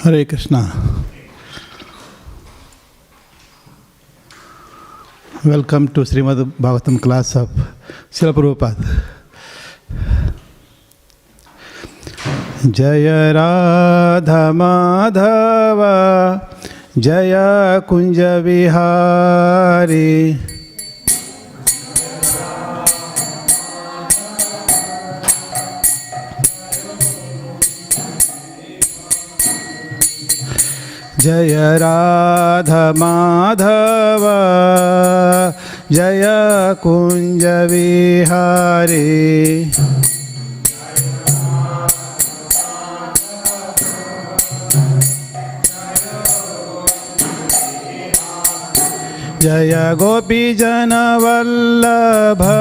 Hare Krishna. Welcome to Śrīmad Bhāgavatam class of Srila Prabhupada. Jaya Radha Madhava Jaya Kunja Vihari Jaya Radha Madhava Jaya Kunja Vihari Jaya Gopi Jana Vallabha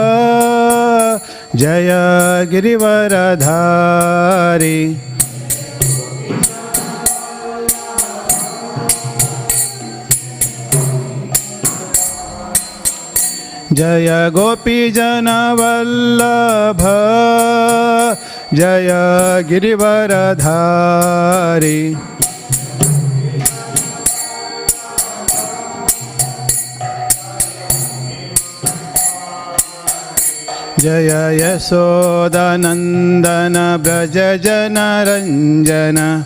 Jaya Girivaradhari Jaya Gopi Jana Vallabha Jaya Girivaradhari Jaya Yasoda Nandana Braja Jana Ranjana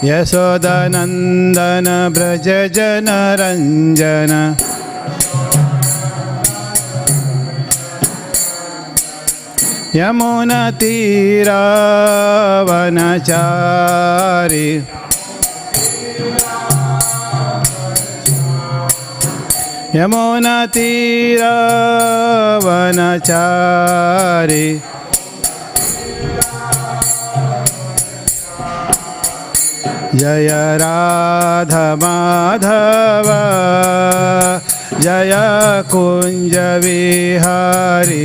Yasoda Nandana Braja Jana Ranjana Yamuna Tira Vanachari Yamuna Tira Vanachari Jaya Radha Madhava Jaya Kunja Vihari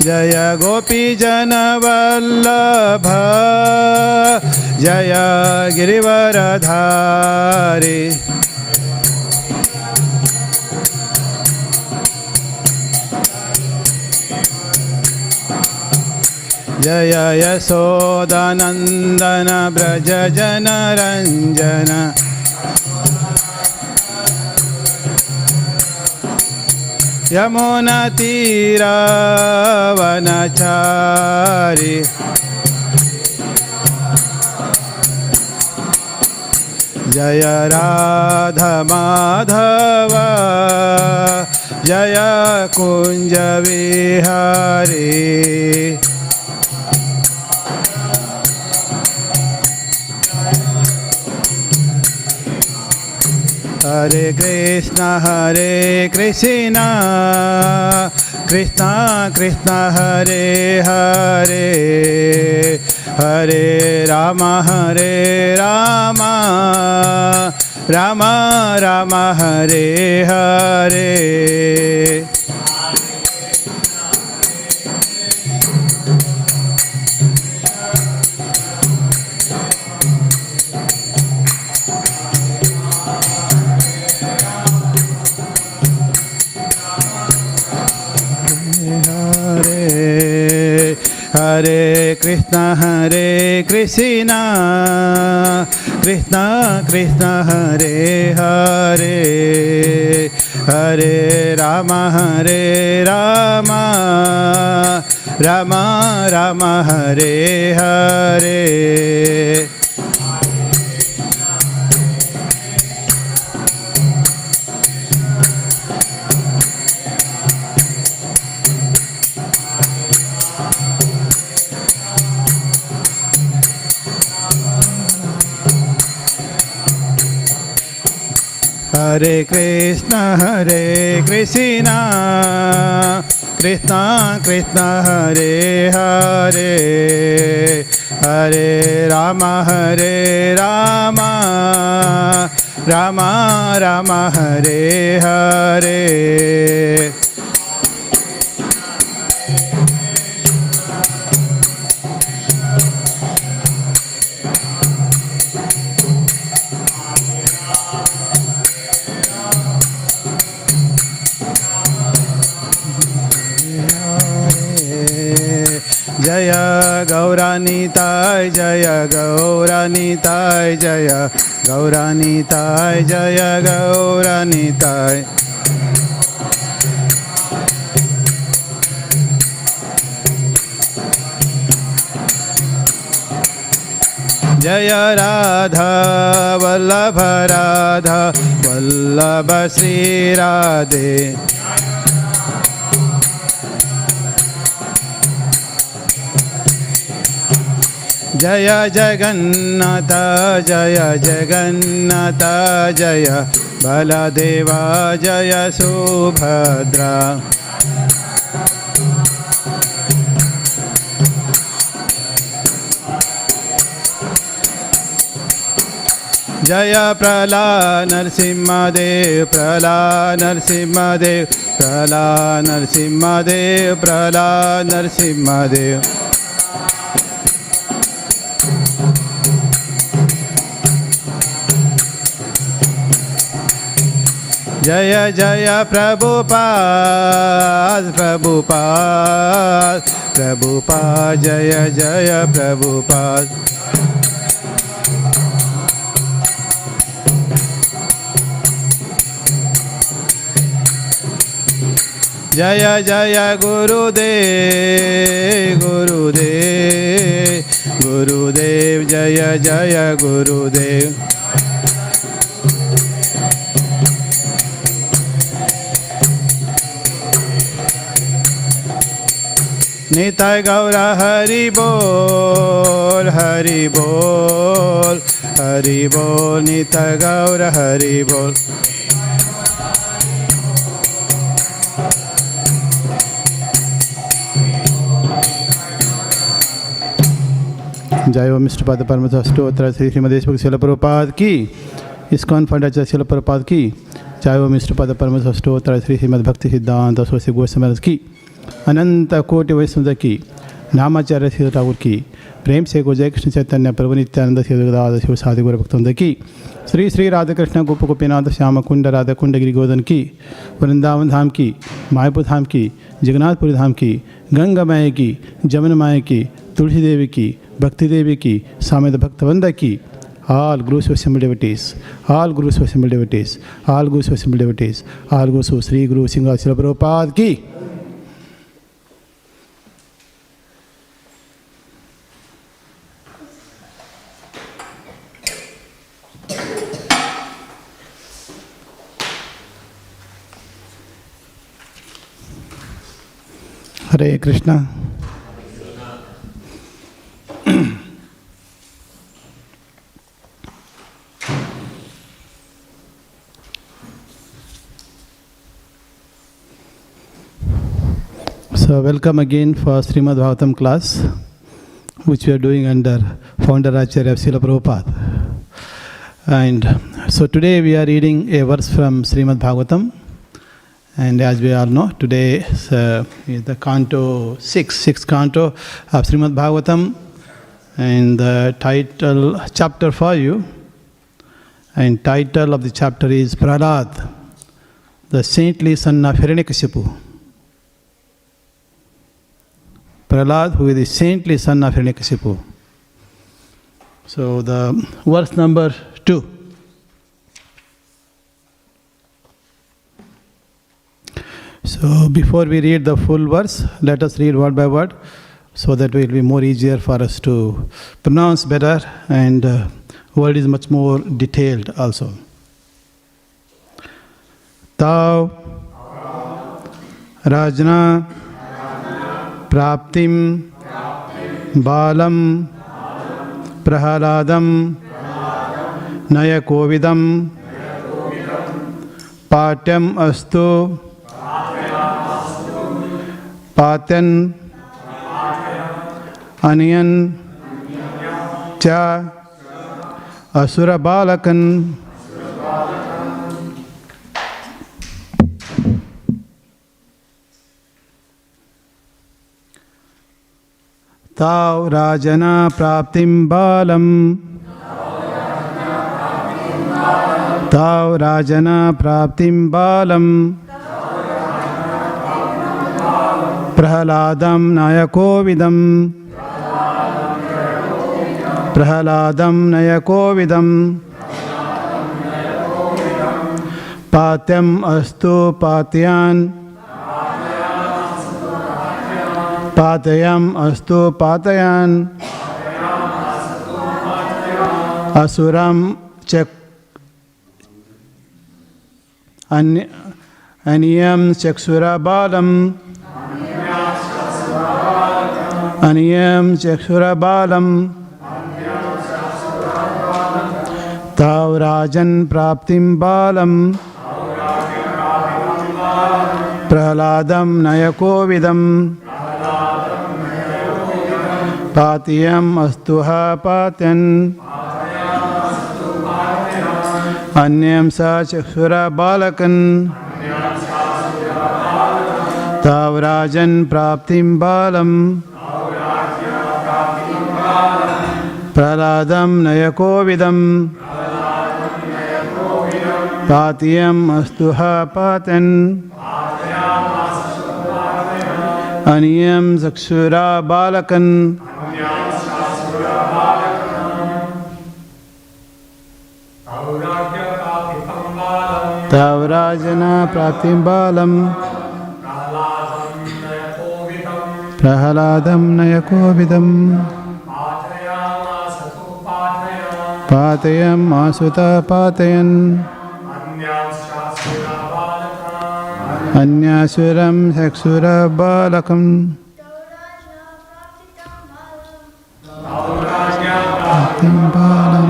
Jaya Gopi Jana Vallabha Jaya Girivaradhari Jaya Yasoda Nandana Braja Jana Ranjana Yamuna Tira Vanachari Jaya Radha Madhava Jaya Kunja Vihari Hare Krishna Krishna Krishna Hare Hare Hare Rama Rama Rama Hare Hare Hare Krishna Krishna Krishna Hare Hare Hare Rama Rama Rama Hare Hare Hare Krishna Krishna Krishna Hare Hare Hare Rama Rama Rama Hare Hare Jaya Gauranitai Jaya Gauranitai Jaya Gauranitai Jaya Gauranitai Jaya Radha Vallabha Radha Vallabha Sri Radhe Jaya Jagannatha Jaya Jagannatha Jaya Baladeva Jaya Subhadra Jaya Prahlad Narasimhadev Prahlad Narasimhadev Prahlad Narasimhadev Prahlad Narasimhadev Jaya Jaya Prabhupada Prabhupada Prabhupada Jaya Jaya Prabhupada Jaya Jaya Gurudev Gurudev Gurudev Jaya Jaya Gurudev Nitai Gaura Hari Bol Hari Bol Hari Bol Nitai Gaura Hari Bol Jai Om Mr. Pada Paramahansa Stotra Sri Śrīmad Bhāgavatam ki ISKCON Founder-Acharya Srila Prabhupada ki Jai Om Mr. Pada Paramahansa Stotra Sri Śrīmad Bhaktivedanta Swami Goswami ki अनंत कोटि वैष्णव की नामाचार्य श्री ठाकुर की प्रेम से गोजय कृष्ण चैतन्य प्रभु नित्यानंद शिवदास शिव साधि गौर भक्तवृंद की श्री श्री राधा कृष्ण गोप गोपीनाथ श्याम कुंड राधा कुंड गिरि गोवर्धन की वृंदावन धाम की मायापुर धाम की जगन्नाथपुरी धाम की गंगा माया की जमुना माया की तुलसी देवी की भक्ति देवी की सामेत भक्तवृंद की all gurus assembled devotees, all gurus assembled devotees, all gurus assembled devotees, all gurus Sri Guru Singha Srila Prabhupada ki Hare Krishna. So welcome again for Śrīmad Bhāgavatam class, which we are doing under Founder-Acharya of Srila Prabhupada. And so today we are reading a verse from Śrīmad Bhāgavatam. And as we all know, today is the canto 6th canto of Śrīmad Bhāgavatam, and the title, chapter for you, and title of the chapter is Prahlad, the saintly son of Hiranyakashipu. Prahlad, who is the saintly son of Hiranyakashipu. So the verse number 2. So before we read the full verse, let us read word by word, so that it will be more easier for us to pronounce better, and word is much more detailed also. Tav Rajna Praptim Balam Prahladam Naya Kovidam Patyam Astu Patyan Aniyan Cha Asura Balakan Tav Rajana Praptim Balam Tav Rajana Praptim Balam Prahladam nayakovidam. Prahladam nayakovidam. Patyam astu patyan. Patayam astu patayan. Asuram chak aniyam chakshura balam. Aniyam chakshura balam. Tavrajan praptim balam. Prahladam nayakovidam. Patiyam astuha patyan. Anyam sa chakshura balakan. Tavrajan praptim balam. Prahlādam nayakovidam. Patiyam astuha patan. Aniyam chakshura balakan. Tavrajana praptim balam. Prahlādam nayakovidam. Patayam asuta patayan. Anyasuram chakshura balakam. Praptim balam.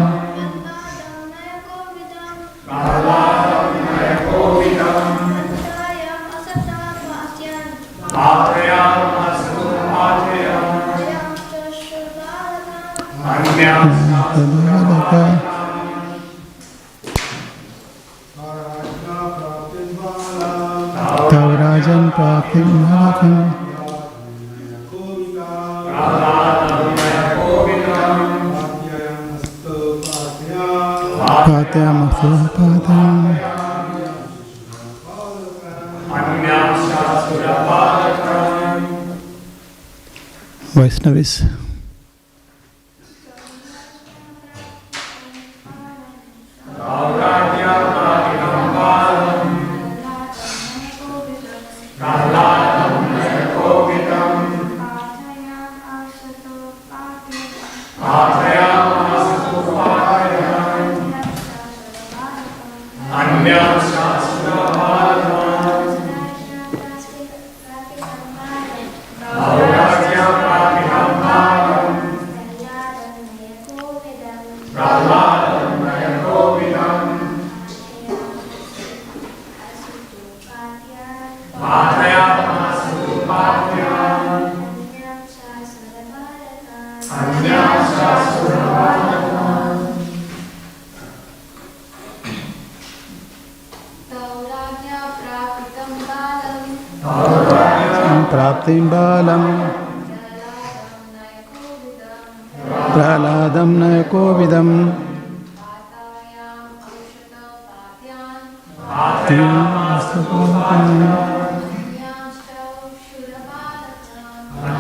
Tavrajan praptim balakam. Patayam astuha patayam. Vaishnavis. Praptim balam. Prahlādam nayakovidam.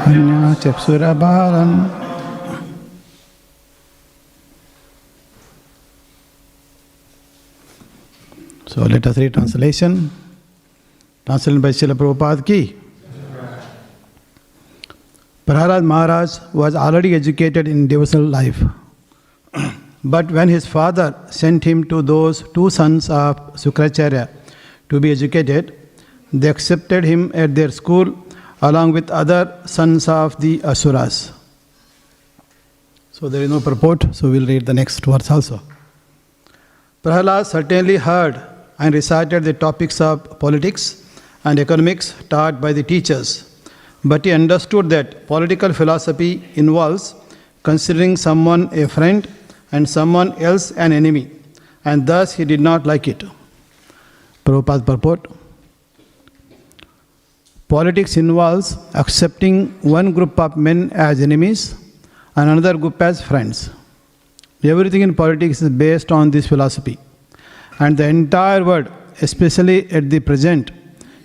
Anya chakshura balam. So let us read translation. Translated by Srila Prabhupada ki. Prahlad Maharaj was already educated in devotional life. But when his father sent him to those two sons of ISKCON to be educated, they accepted him at their school along with other sons of the Asuras. So there is no purport, so we'll read the next verse also. Prahlad certainly heard and recited the topics of politics and economics taught by the teachers. But he understood that political philosophy involves considering someone a friend and someone else an enemy, and thus he did not like it. Prabhupada purport. Politics involves accepting one group of men as enemies and another group as friends. Everything in politics is based on this philosophy, and the entire world, especially at the present,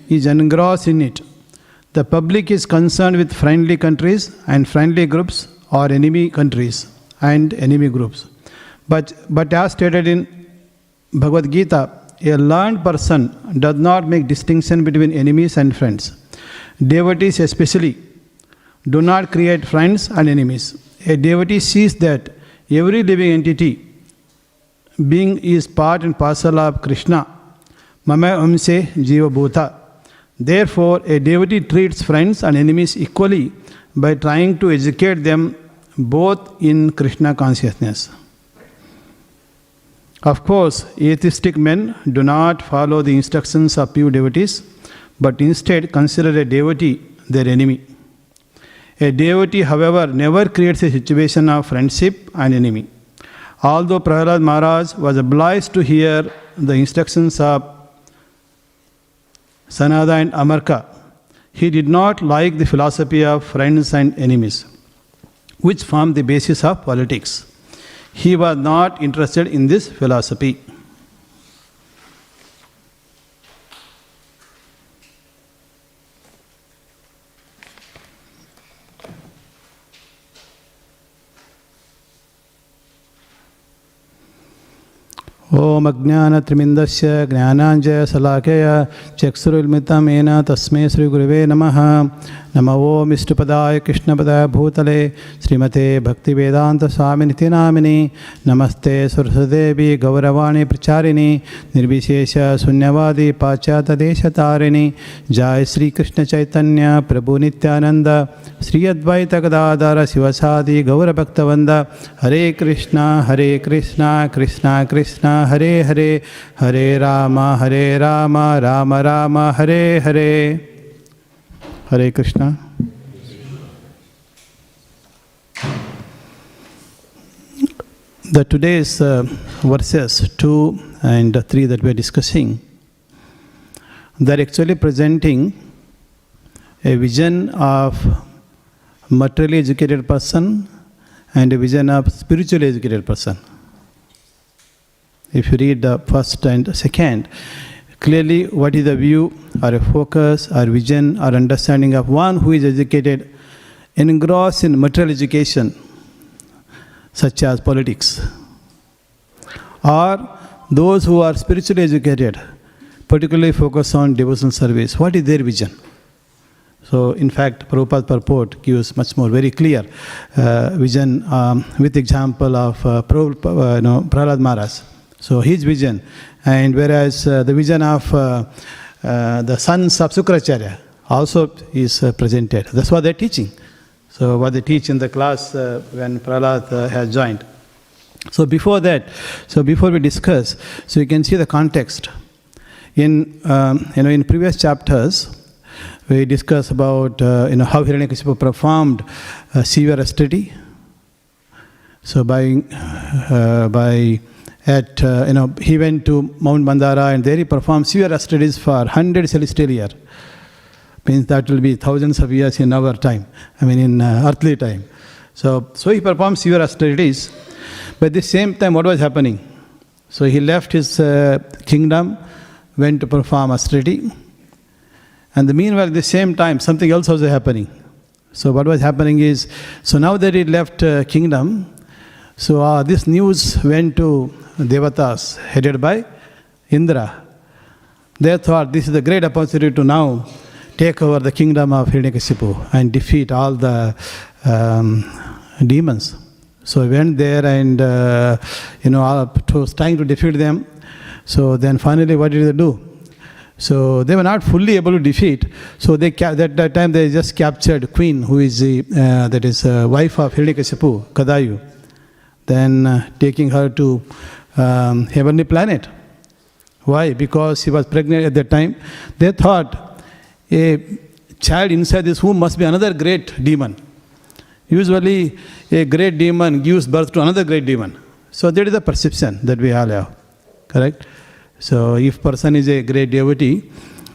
is engrossed in it. the public is concerned with friendly countries and friendly groups, or enemy countries and enemy groups. But as stated in Bhagavad Gita, a learned person does not make distinction between enemies and friends. Devotees especially do not create friends and enemies. A devotee sees that every living entity being is part and parcel of Krishna. Mama Amse Jiva Bhuta. Therefore, a devotee treats friends and enemies equally by trying to educate them both in Krishna consciousness. Of course, atheistic men do not follow the instructions of pure devotees, but instead consider a devotee their enemy. A devotee, however, never creates a situation of friendship and enemy. Although Prahlad Maharaj was obliged to hear the instructions of Sanada and Amarka, he did not like the philosophy of friends and enemies, which formed the basis of politics. He was not interested in this philosophy. Om Ajnana Trimindasya Jnananjaya Salakaya Chaksurulmitam Ena Tasme Sri Gurave Namaha Namo Mishtupadaya Krishnapadaya Bhutale Srimate Bhaktivedanta Swami Nitinamini Namaste Saraswadevi Gauravani Pracharini Nirvishesha Sunyavadi Pachata Desha Tarini Jai Sri Krishna Chaitanya Prabhu Nityananda Sri Advaita Gadadara Sivasadi Gaura Bhaktavanda Hare Krishna Krishna Krishna Hare Hare Hare Rama Rama Rama Hare Hare. Hare Krishna. The today's verses 2 and 3 that we are discussing, they are actually presenting a vision of materially educated person and a vision of spiritually educated person. If you read the first and second, clearly what is the view or a focus or vision or understanding of one who is educated, engrossed in material education, such as politics, or those who are spiritually educated, particularly focus on devotional service. What is their vision? So, in fact, Prabhupada's purport gives much more very clear vision with example of Prahlad Maharaj. So, his vision, and whereas the vision of the sons of Śrīmad also is presented. That's what they're teaching. So, what they teach in the class when Prahlad has joined. So, before that, before we discuss, so you can see the context. In previous chapters, we discussed about how Hiranyakashipu performed severe austerity. So he went to Mount Mandara and there he performed severe austerities for 100 celestial years. Means that will be thousands of years in our time. In earthly time. So he performed severe austerities. But at the same time, what was happening? So he left his kingdom, went to perform austerity. And meanwhile, at the same time, something else was happening. So what was happening is, so now that he left kingdom, so this news went to devatas headed by Indra. They thought this is a great opportunity to now take over the kingdom of Hiranyakashipu and defeat all the demons. So he went there and was trying to defeat them. So then finally, what did they do? So they were not fully able to defeat. So they that time they just captured Queen, who is the wife of Hiranyakashipu, Kadayu. Then taking her to heavenly planet. Why? Because she was pregnant at that time. They thought a child inside this womb must be another great demon. Usually a great demon gives birth to another great demon. So that is the perception that we all have. Correct? So if person is a great devotee,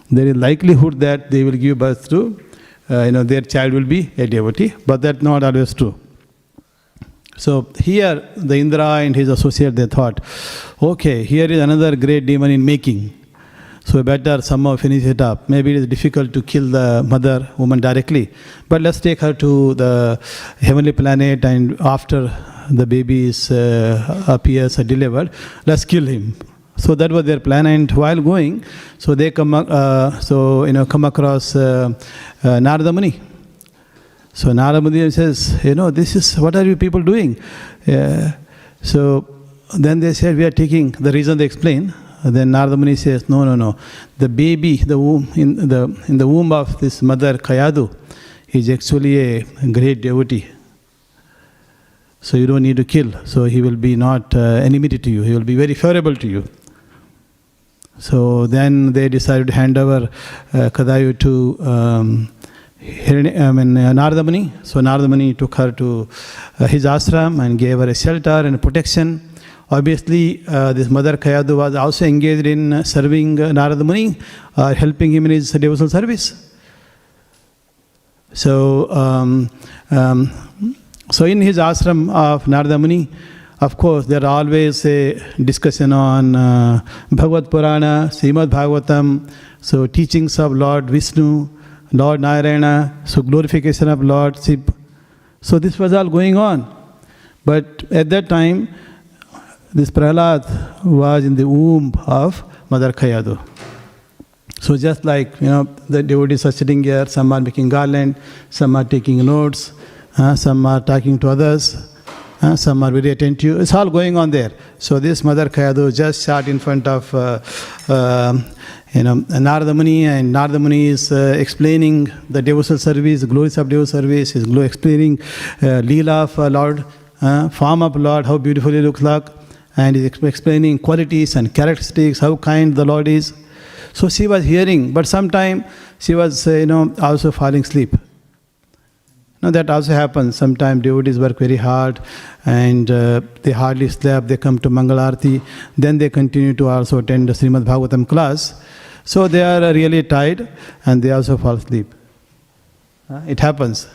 there is likelihood that they will give birth to, their child will be a devotee, but that's not always true. So here the Indra and his associate, they thought, okay, here is another great demon in making. So better somehow finish it up. Maybe it is difficult to kill the mother woman directly, but let's take her to the heavenly planet, and after the baby appears or delivered, let's kill him. So that was their plan. And while going, so they come across Narada Muni. So Narada Muni says, this is, what are you people doing? So then they said, we are taking, the reason they explain. Then Narada Muni says, no. The baby, the womb, in the womb of this mother Kayadu is actually a great devotee. So you don't need to kill. So he will be not enmity to you. He will be very favorable to you. So then they decided to hand over Kadayu to Narada Muni. So Narada Muni took her to his ashram and gave her a shelter and protection. Obviously, this mother Kayadu was also engaged in serving Narada Muni, helping him in his devotional service. So, so in his ashram of Narada Muni, of course, there are always a discussion on Bhagavad Purana, Śrīmad Bhāgavatam, so teachings of Lord Vishnu, Lord Narayana, so glorification of Lord Shiva. So this was all going on. But at that time, this Prahlad was in the womb of Mother Kayadu. So just like, the devotees are sitting here, some are making garland, some are taking notes, some are talking to others, some are very attentive. It's all going on there. So this Mother Kayadu just sat in front of Narada Muni, and Narada Muni is explaining the devotional service, the glories of devotional service, is explaining Leela of Lord, form of Lord, how beautiful he looks like, and is explaining qualities and characteristics, how kind the Lord is. So she was hearing, but sometime she was also falling asleep. That also happens. Sometimes devotees work very hard and they hardly sleep. They come to Mangalarti. Then they continue to also attend the Śrīmad Bhāgavatam class. So they are really tired and they also fall asleep. It happens.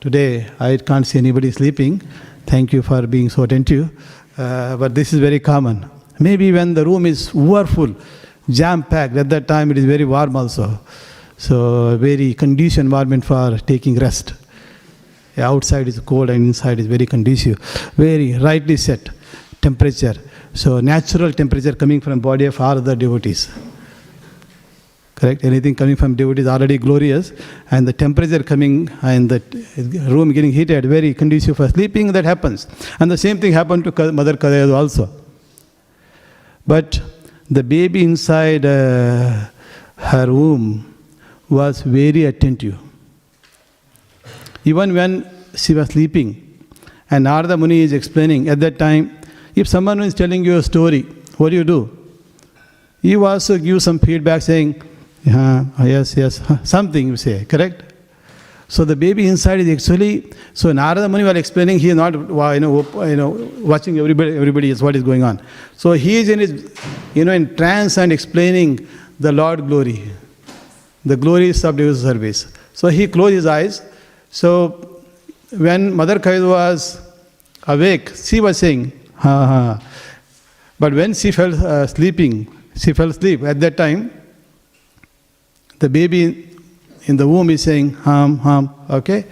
Today I can't see anybody sleeping. Thank you for being so attentive. But this is very common. Maybe when the room is overfull, jam-packed, at that time it is very warm also. So very conducive environment for taking rest. Outside is cold and inside is very conducive. Very rightly set temperature. So natural temperature coming from body of all the devotees. Correct? Anything coming from devotees already glorious. And the temperature coming and the room getting heated, very conducive for sleeping, that happens. And the same thing happened to Mother Kayadu also. But the baby inside her womb was very attentive. Even when she was sleeping, and Narada Muni is explaining, at that time, if someone is telling you a story, what do? You also give some feedback saying, yes, something you say, correct? So the baby inside is actually, so Narada Muni was explaining, he is not watching everybody is what is going on. So he is in his, in trance and explaining the Lord glory, the glories of devotional service. So he closed his eyes. So when Mother Kayadu was awake, she was saying, ha. But when she fell asleep. At that time, the baby in the womb is saying, hum, okay?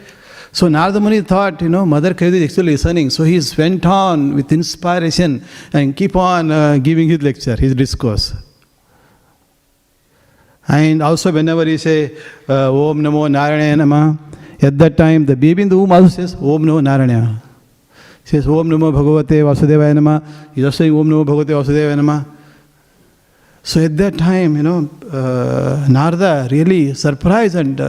So Narada Muni thought, Mother Kayadu is actually listening. So he went on with inspiration and keep on giving his lecture, his discourse. And also whenever he say, Om Namo Narayana Namah, at that time, the baby in the womb also says, Om Namo Narayana. He says, Om Namo Bhagavate Vasudevaya Namah. He is also saying, Om Namo Bhagavate Vasudevaya Namah. So at that time, Narada really surprised and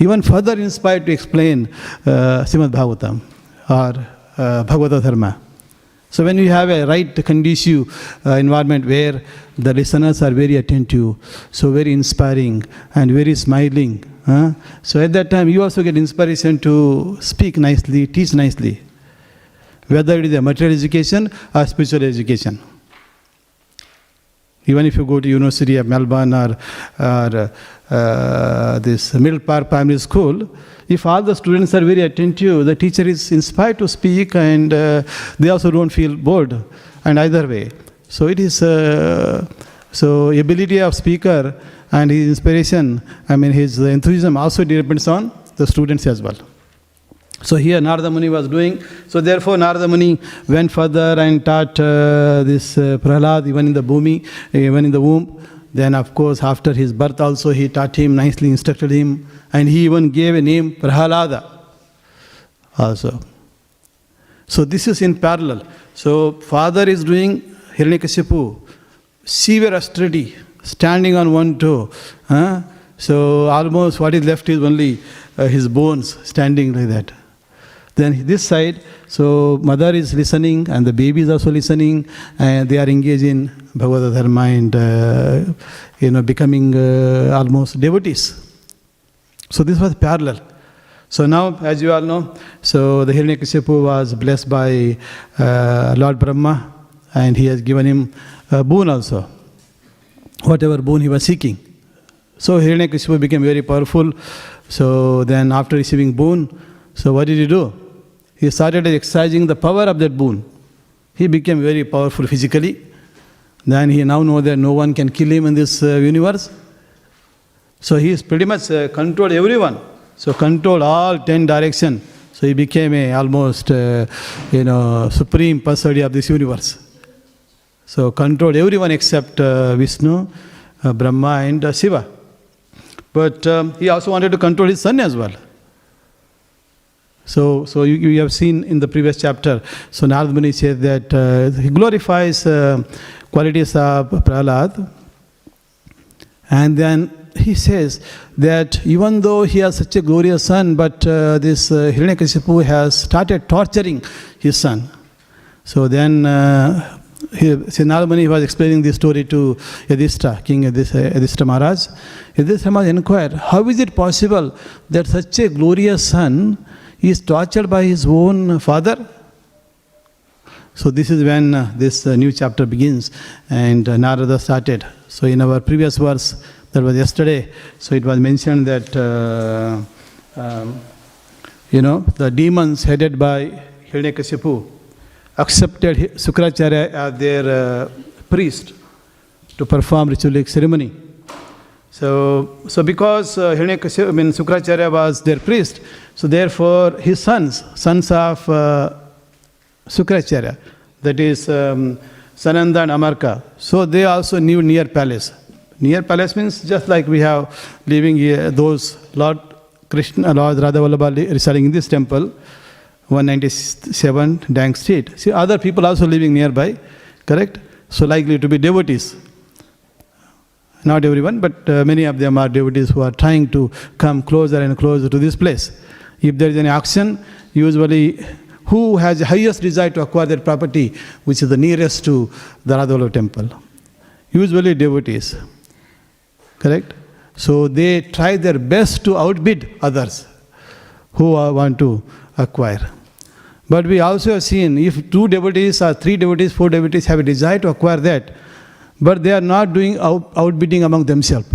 even further inspired to explain Śrīmad Bhāgavatam or Bhagavata Dharma. So when you have a right conducive environment where the listeners are very attentive, so very inspiring and very smiling, so at that time you also get inspiration to speak nicely, teach nicely, whether it is a material education or spiritual education. Even if you go to University of Melbourne or this Middle Park Primary School, if all the students are very attentive, the teacher is inspired to speak and they also don't feel bored, and either way. So it is So ability of speaker and his inspiration, his enthusiasm also depends on the students as well. So here Narada Muni was doing. So therefore Narada Muni went further and taught this Prahlad even in the bhumi, even in the womb. Then of course after his birth also he taught him, nicely instructed him, and he even gave a name Prahlada also. So this is in parallel. So father is doing Hiranyakashipu, severe austerity, standing on one toe. So almost what is left is only his bones standing like that. Then this side, so mother is listening and the baby is also listening, and they are engaged in Bhagavad Dharma and becoming almost devotees. So this was parallel. So now, as you all know, so the Hiranyakashipu was blessed by Lord Brahma, and he has given him a boon also, whatever boon he was seeking. So Hiranyakashipu became very powerful. So then after receiving boon, so what did he do? He started exercising the power of that boon. He became very powerful physically. Then he now knows that no one can kill him in this universe. So he is pretty much controlled everyone. So controlled all 10 directions. So he became a almost supreme personality of this universe. So controlled everyone except Vishnu, Brahma and Shiva. But he also wanted to control his son as well. So you have seen in the previous chapter, so Narada Muni says that he glorifies qualities of Prahlad, and then he says that even though he has such a glorious son, but this Hiranyakashipu has started torturing his son. So then Narada Muni was explaining this story to Yudhishthira, King Yudhishthira Maharaj. Yudhishthira Maharaj inquired, how is it possible that such a glorious son is tortured by his own father? So this is when this new chapter begins, and Narada started. So in our previous verse, that was yesterday, so it was mentioned that the demons headed by Hiranyakashipu accepted Śrīmad as their priest to perform ritualistic ceremony. So because Śrīmad was their priest, so therefore his sons of Śrīmad, that is Sananda and Amarka, so they also knew near palace. Near palace means just like we have living here, those Lord Krishna, Lord Radha Vallabha residing in this temple, 197 Dank Street. See, other people also living nearby, correct? So likely to be devotees. Not everyone, but many of them are devotees who are trying to come closer and closer to this place. If there is any auction, usually who has the highest desire to acquire that property, which is the nearest to the Radha Vallabha temple? Usually devotees. Correct? So they try their best to outbid others who want to acquire. But we also have seen, if 2 devotees or 3 devotees, 4 devotees have a desire to acquire that, but they are not doing outbidding among themselves.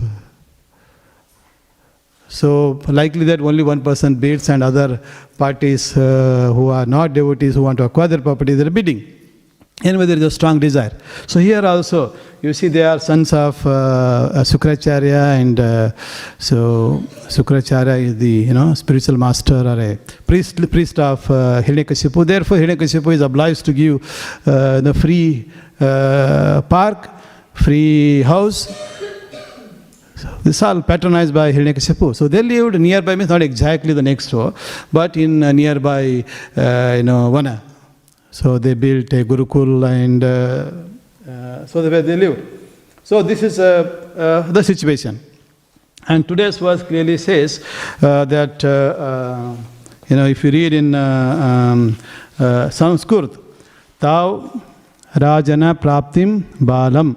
So likely that only one person bids and other parties who are not devotees who want to acquire their property, they are bidding. Anyway, there is a strong desire. So here also, you see they are sons of Śrīmad, and so Śrīmad is the spiritual master or a priest of Hiranyakashipu. Therefore, Hiranyakashipu is obliged to give the free park, free house. So this is all patronized by Hiranyakashipu. So they lived nearby, means not exactly the next door, but in nearby Vana. So they built a gurukul, and so where they lived. So this is the situation. And today's verse clearly says that if you read in Sanskrit, Tau Rajana Praptim Balam.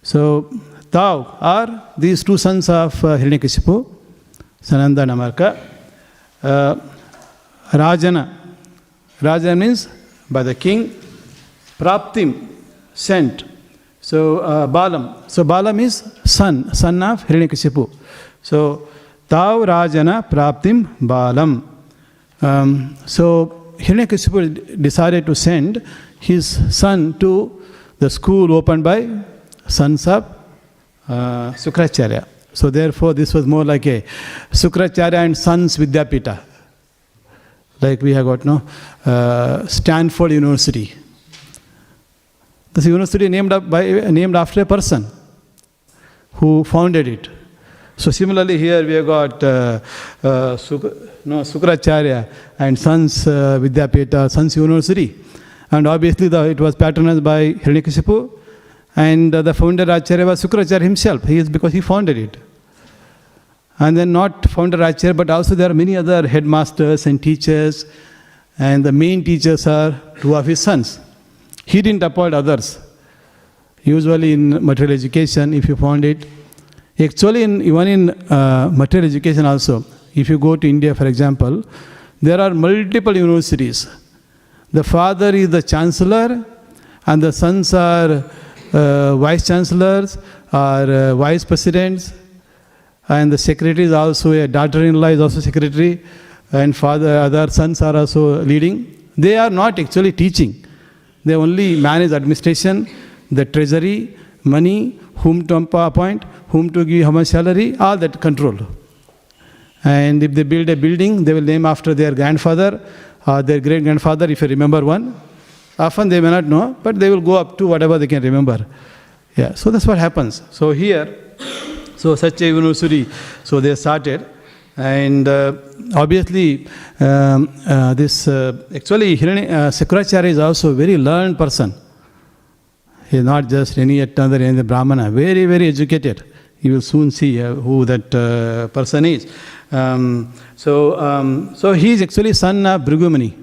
So Tau are these 2 sons of Hiranyakashipu, Sananda and Amarka. Rajana means by the king, Praptim, sent. So Balam. So Balam is son of Hiranyakashipu. So Tau Rajana Praptim Balam. So Hiranyakashipu decided to send his son to the school opened by sons of Śukracharya. So therefore this was more like a Śukracharya and Sons Vidyapita. Like we have got Stanford University. This university named after a person who founded it. So similarly here we have got Śukracharya and Sons Vidyapita, Sons University. And obviously it was patronized by Hiranyakashipu. And the Founder-Acharya was Śukracharya himself. Because he founded it. And then not Founder-Acharya, but also there are many other headmasters and teachers. And the main teachers are two of his sons. He didn't appoint others. Usually in material education, if you found it, actually even in material education also, if you go to India, for example, there are multiple universities. The father is the chancellor, and the sons are vice chancellors or vice presidents, and the secretary is also a daughter-in-law is also secretary, and other sons are also leading. They are not actually teaching. They only manage administration, the treasury, money, whom to appoint, whom to give how much salary, all that control. And if they build a building, they will name after their grandfather or their great-grandfather, if you remember one. Often they may not know, but they will go up to whatever they can remember. Yeah, so that's what happens. So here, such a university, so they started. And obviously, actually, Śukracharya is also a very learned person. He is not just any Brahmana, very, very educated. You will soon see who that person is. So he is actually son of Bhrigumuni.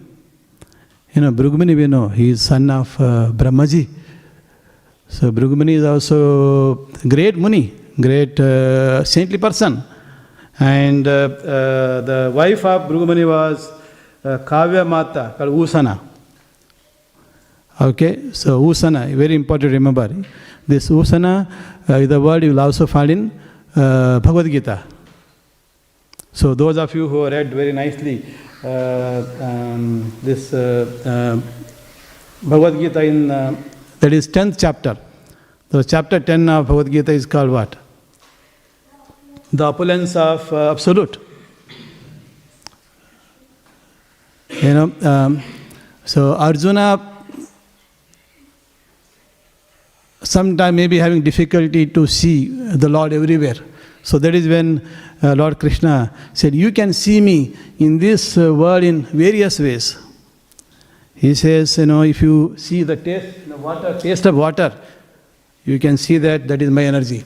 Bhrigumuni we know, he is son of Brahmaji. So Bhrigumuni is also great Muni, great saintly person. And the wife of Bhrigumuni was Kavya Mata, called Usana. Okay, so Usana, very important to remember. This Usana is the word you will also find in Bhagavad Gita. So those of you who read very nicely this Bhagavad Gita in, that is 10th chapter. So chapter 10 of Bhagavad Gita is called what? The opulence of absolute. So Arjuna sometime may be having difficulty to see the Lord everywhere. So that is when Lord Krishna said, you can see me in this world in various ways. He says, if you see the taste of water, you can see that is my energy.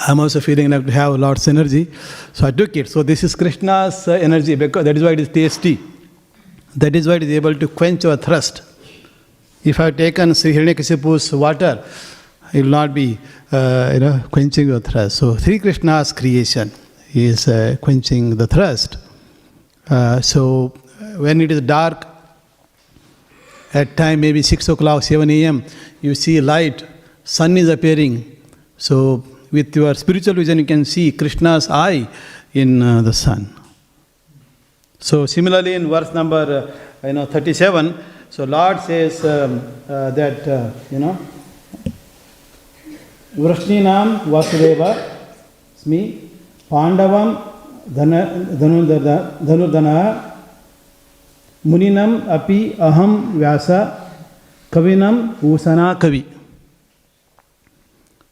I'm also feeling like to have Lord's energy. So I took it. So this is Krishna's energy, because that is why it is tasty. That is why it is able to quench our thirst. If I have taken Sri Hiranyakashipu's water, it will not be quenching your thirst. So Sri Krishna's creation is quenching the thirst. So when it is dark, at time maybe 6 o'clock, 7 a.m., you see light, sun is appearing. So with your spiritual vision, you can see Krishna's eye in the sun. So similarly in verse number 37, so Lord says that Vrashninam Vasudeva Smi Pandavam Dhanurdana Muninam Api Aham Vyasa Kavinam Usana Kavi.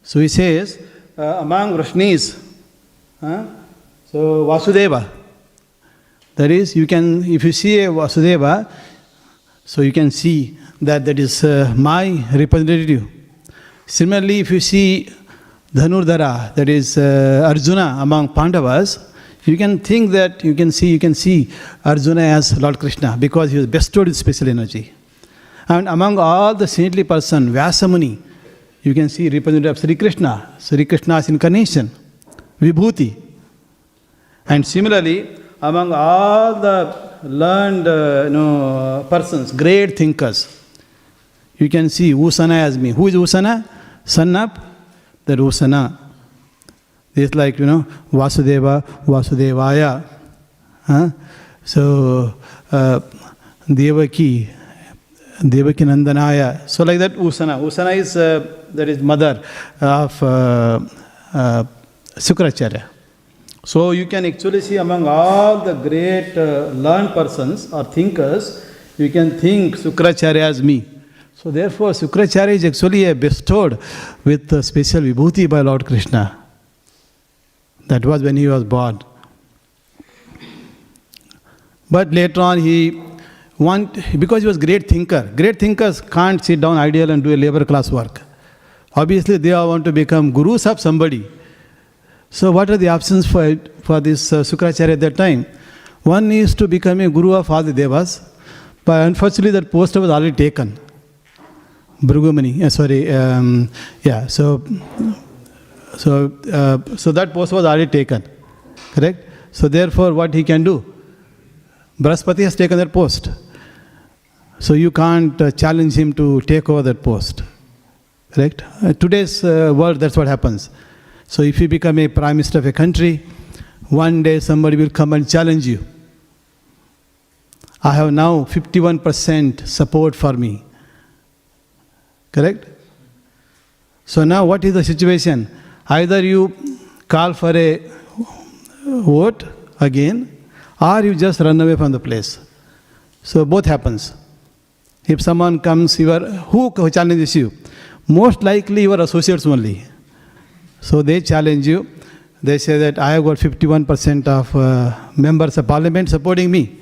So he says, among Vrashnis, so Vasudeva, that is, if you see a Vasudeva, so you can see that is my representative. Similarly, if you see Dhanurdhara, that is Arjuna among Pandavas, you can think that you can see Arjuna as Lord Krishna, because he was bestowed with special energy. And among all the saintly person, Vyasa Muni, you can see representative of Sri Krishna, Sri Krishna's incarnation, Vibhuti. And similarly, among all the learned persons, great thinkers, you can see Usana as me. Who is Usana? Son of that Usana. It's like, Vasudeva, Vasudevaya. So, Devaki, Devaki Nandanaya. So like that Usana. Usana is, that is mother of Śrīcācārya. So you can actually see among all the great learned persons or thinkers, you can think Śrīcācārya as me. So therefore Śrīcācārya is actually bestowed with a special vibhuti by Lord Krishna. That was when he was born. But later on because he was great thinker. Great thinkers can't sit down idle and do a labor class work. Obviously they all want to become gurus of somebody. So what are the options for this Śrīcācārya at that time? One is to become a guru of all the devas, but unfortunately that post was already taken. Bhrigumani, so that post was already taken, correct? So therefore what he can do? Brahaspati has taken that post. So you can't challenge him to take over that post, correct? Today's world, that's what happens. So if you become a prime minister of a country, one day somebody will come and challenge you. I have now 51% support for me. Correct? So now what is the situation? Either you call for a vote again, or you just run away from the place. So both happens. If someone comes, who challenges you? Most likely your associates only. So they challenge you. They say that I have got 51% of members of parliament supporting me.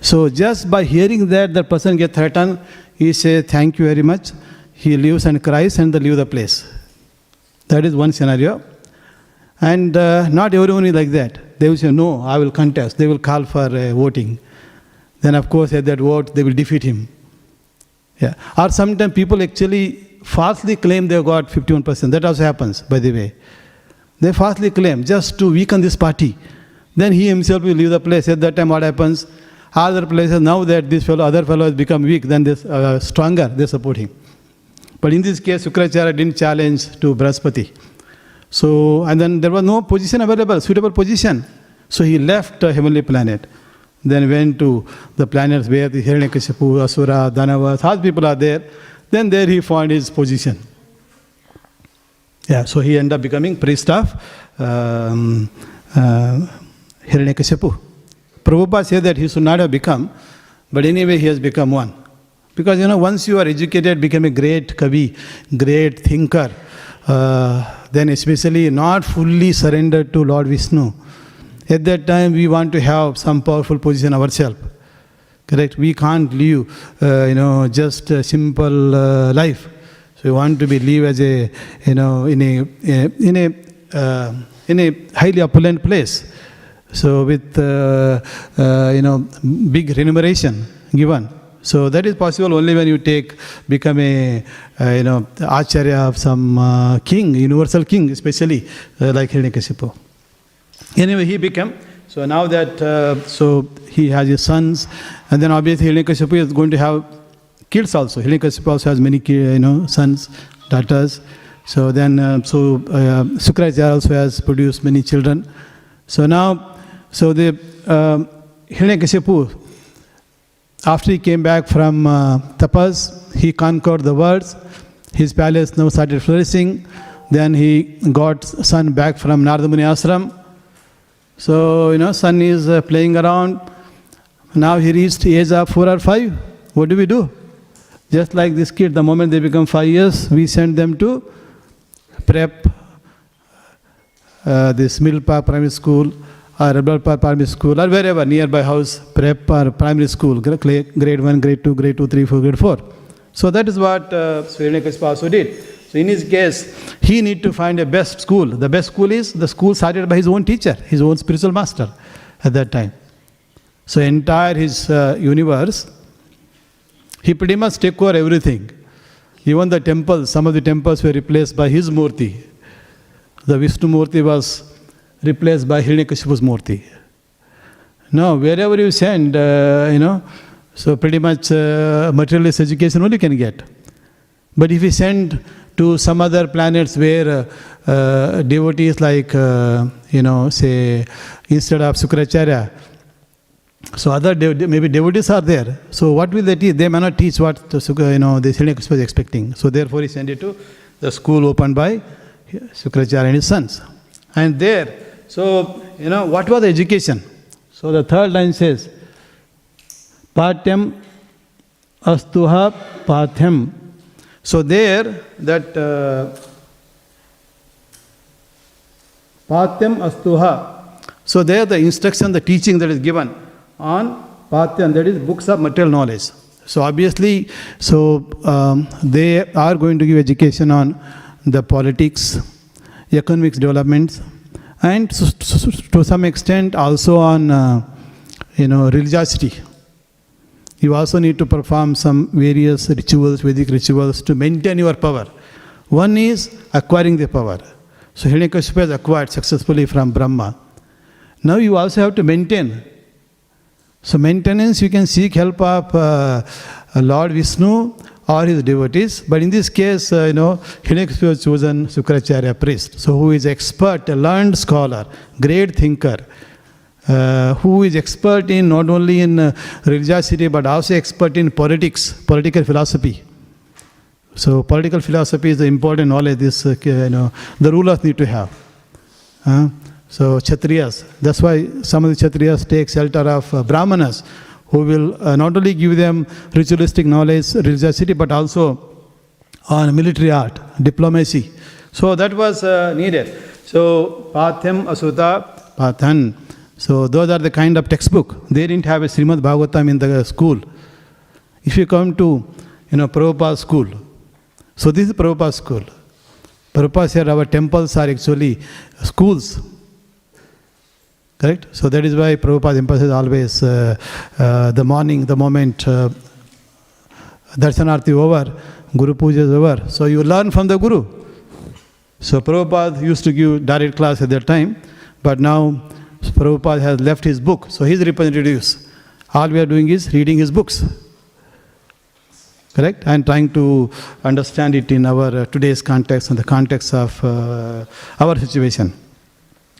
So just by hearing that, the person gets threatened, he says, thank you very much. He leaves and cries and they leave the place. That is one scenario. And not everyone is like that. They will say, no, I will contest. They will call for voting. Then of course at that vote, they will defeat him. Yeah. Or sometimes people actually falsely claim they have got 51%. That also happens, by the way. They falsely claim just to weaken this party. Then he himself will leave the place. At that time what happens? Other places, now that this other fellow has become weak, then this stronger, they support him. But in this case, Śrīcācārya didn't challenge to Brahaspati. So, and then there was no position available, suitable position. So he left a heavenly planet. Then went to the planets where the Hiranyakashipu, Asura, Danavas, all people are there. Then there he found his position. Yeah, so he ended up becoming priest of Hiranyakashipu. Prabhupada said that he should not have become, but anyway he has become one. Because once you are educated, become a great kavi, great thinker, then especially not fully surrendered to Lord Vishnu. At that time we want to have some powerful position ourselves. Correct? We can't live, just a simple life. So we want to live as a, in a highly opulent place. So with, big remuneration given. So that is possible only when you become a, Acharya of some king, universal king, especially like Hiranyakashipu. Anyway, he became, so now that, so he has his sons, and then obviously Hiranyakashipu is going to have kids also. Hiranyakashipu also has many, sons, daughters. So then, Śrīcācārya also has produced many children. So now, so the Hiranyakashipu, after he came back from tapas, he conquered the world. His palace now started flourishing. Then he got son back from Narada Muni ashram. So, son is playing around. Now he reached the age of 4 or 5. What do we do? Just like this kid, the moment they become 5 years, we send them to prep, this Milpa primary school, or Rebelpa primary school, or wherever, nearby house, prep or primary school, grade 1, grade 2, grade 2, 3, 4, grade 4. So that is what Hiranyakashipu also did. So in his case, he need to find a best school. The best school is the school started by his own teacher, his own spiritual master at that time. So entire his universe, he pretty much took over everything. Even the temples, some of the temples were replaced by his murti. The Vishnu murti was replaced by Hiranyakashipu's murti. Now, wherever you send, so pretty much materialist education only can get. But if you send to some other planets where devotees like, say, instead of Śrīcācārya, So other maybe devotees are there. So what will they teach? They may not teach what the Hiranyakashipu was expecting. So therefore he sent it to the school opened by Śrīmad and his sons. And there, so what was the education? So the third line says, Patyam astuha pathyam. So there, that Patyam astuha. So there the instruction, the teaching that is given on Patyam, that is books of material knowledge. So obviously, they are going to give education on the politics, economics developments, and to some extent also on religiosity. You also need to perform some various rituals, Vedic rituals, to maintain your power. One is acquiring the power. So Hiranyakashipu has acquired successfully from Brahma. Now you also have to maintain. So maintenance, you can seek help of Lord Vishnu or his devotees. But in this case, Hiranyakashipu has chosen Śrīmad priest. So who is expert, a learned scholar, great thinker, who is expert in not only in religiosity but also expert in politics, political philosophy. So political philosophy is the important knowledge the rulers need to have. So Kshatriyas, that's why some of the Kshatriyas take shelter of Brahmanas, who will not only give them ritualistic knowledge, religiosity, but also on military art, diplomacy. So that was needed. So Pathyam Asuta Pathan. So those are the kind of textbook. They didn't have a Śrīmad Bhāgavatam in the school. If you come to Prabhupada's school, so this is Prabhupada's school. Prabhupada said our temples are actually schools. Correct? So that is why Prabhupada emphasizes always the morning, the moment Darshanarti over, Guru Puja is over. So you learn from the Guru. So Prabhupada used to give direct class at that time, but now Prabhupada has left his book. So his representatives, all we are doing is reading his books. Correct? And trying to understand it in our today's context and the context of our situation.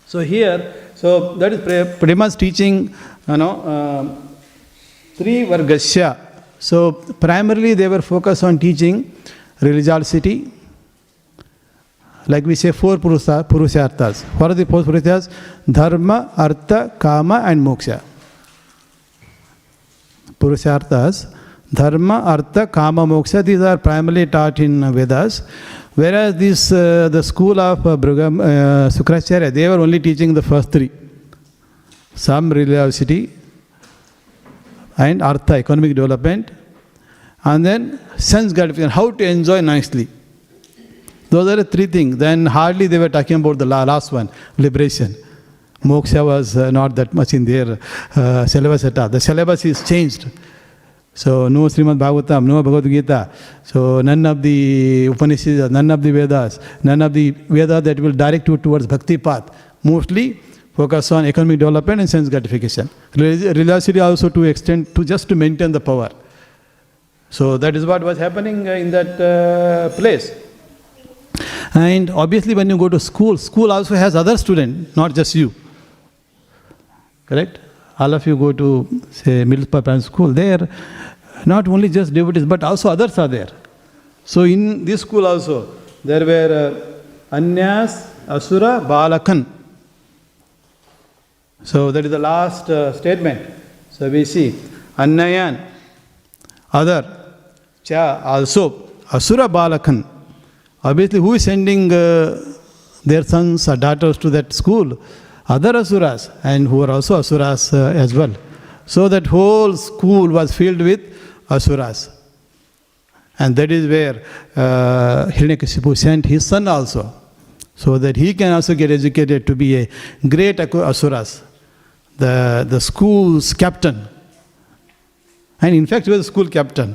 So here, so that is pretty much teaching, three vargasya. So primarily they were focused on teaching religiosity. Like we say, four purusharthas. What are the four purusharthas? Dharma, Artha, Kama and Moksha. Purusharthas, Dharma, Artha, Kama, Moksha, these are primarily taught in Vedas. Whereas this, the school of Śrīmad, they were only teaching the first three. Some religiosity and Artha, economic development, and then sense gratification, how to enjoy nicely. Those are the three things. Then hardly they were talking about the last one, liberation. Moksha was not that much in their syllabus at all. The syllabus is changed. So no Śrīmad Bhāgavatam, no Bhagavad Gita. So none of the Upanishads, none of the Vedas, none of the Vedas that will direct you towards bhakti path. Mostly focus on economic development and sense gratification. Religiosity also to extend to just to maintain the power. So that is what was happening in that place. And obviously when you go to school, school also has other students, not just you. Correct? All of you go to, say, middle primary school, there not only just devotees, but also others are there. So in this school also, there were Anyas, Asura, Balakan. So that is the last statement. So we see Annayan, other, Cha, also, Asura, Balakan. Obviously, who is sending their sons or daughters to that school? Other asuras, and who are also asuras as well. So that whole school was filled with asuras. And that is where Hiranyakashipu sent his son also, so that he can also get educated to be a great asuras, the school's captain. And in fact, he was the school captain.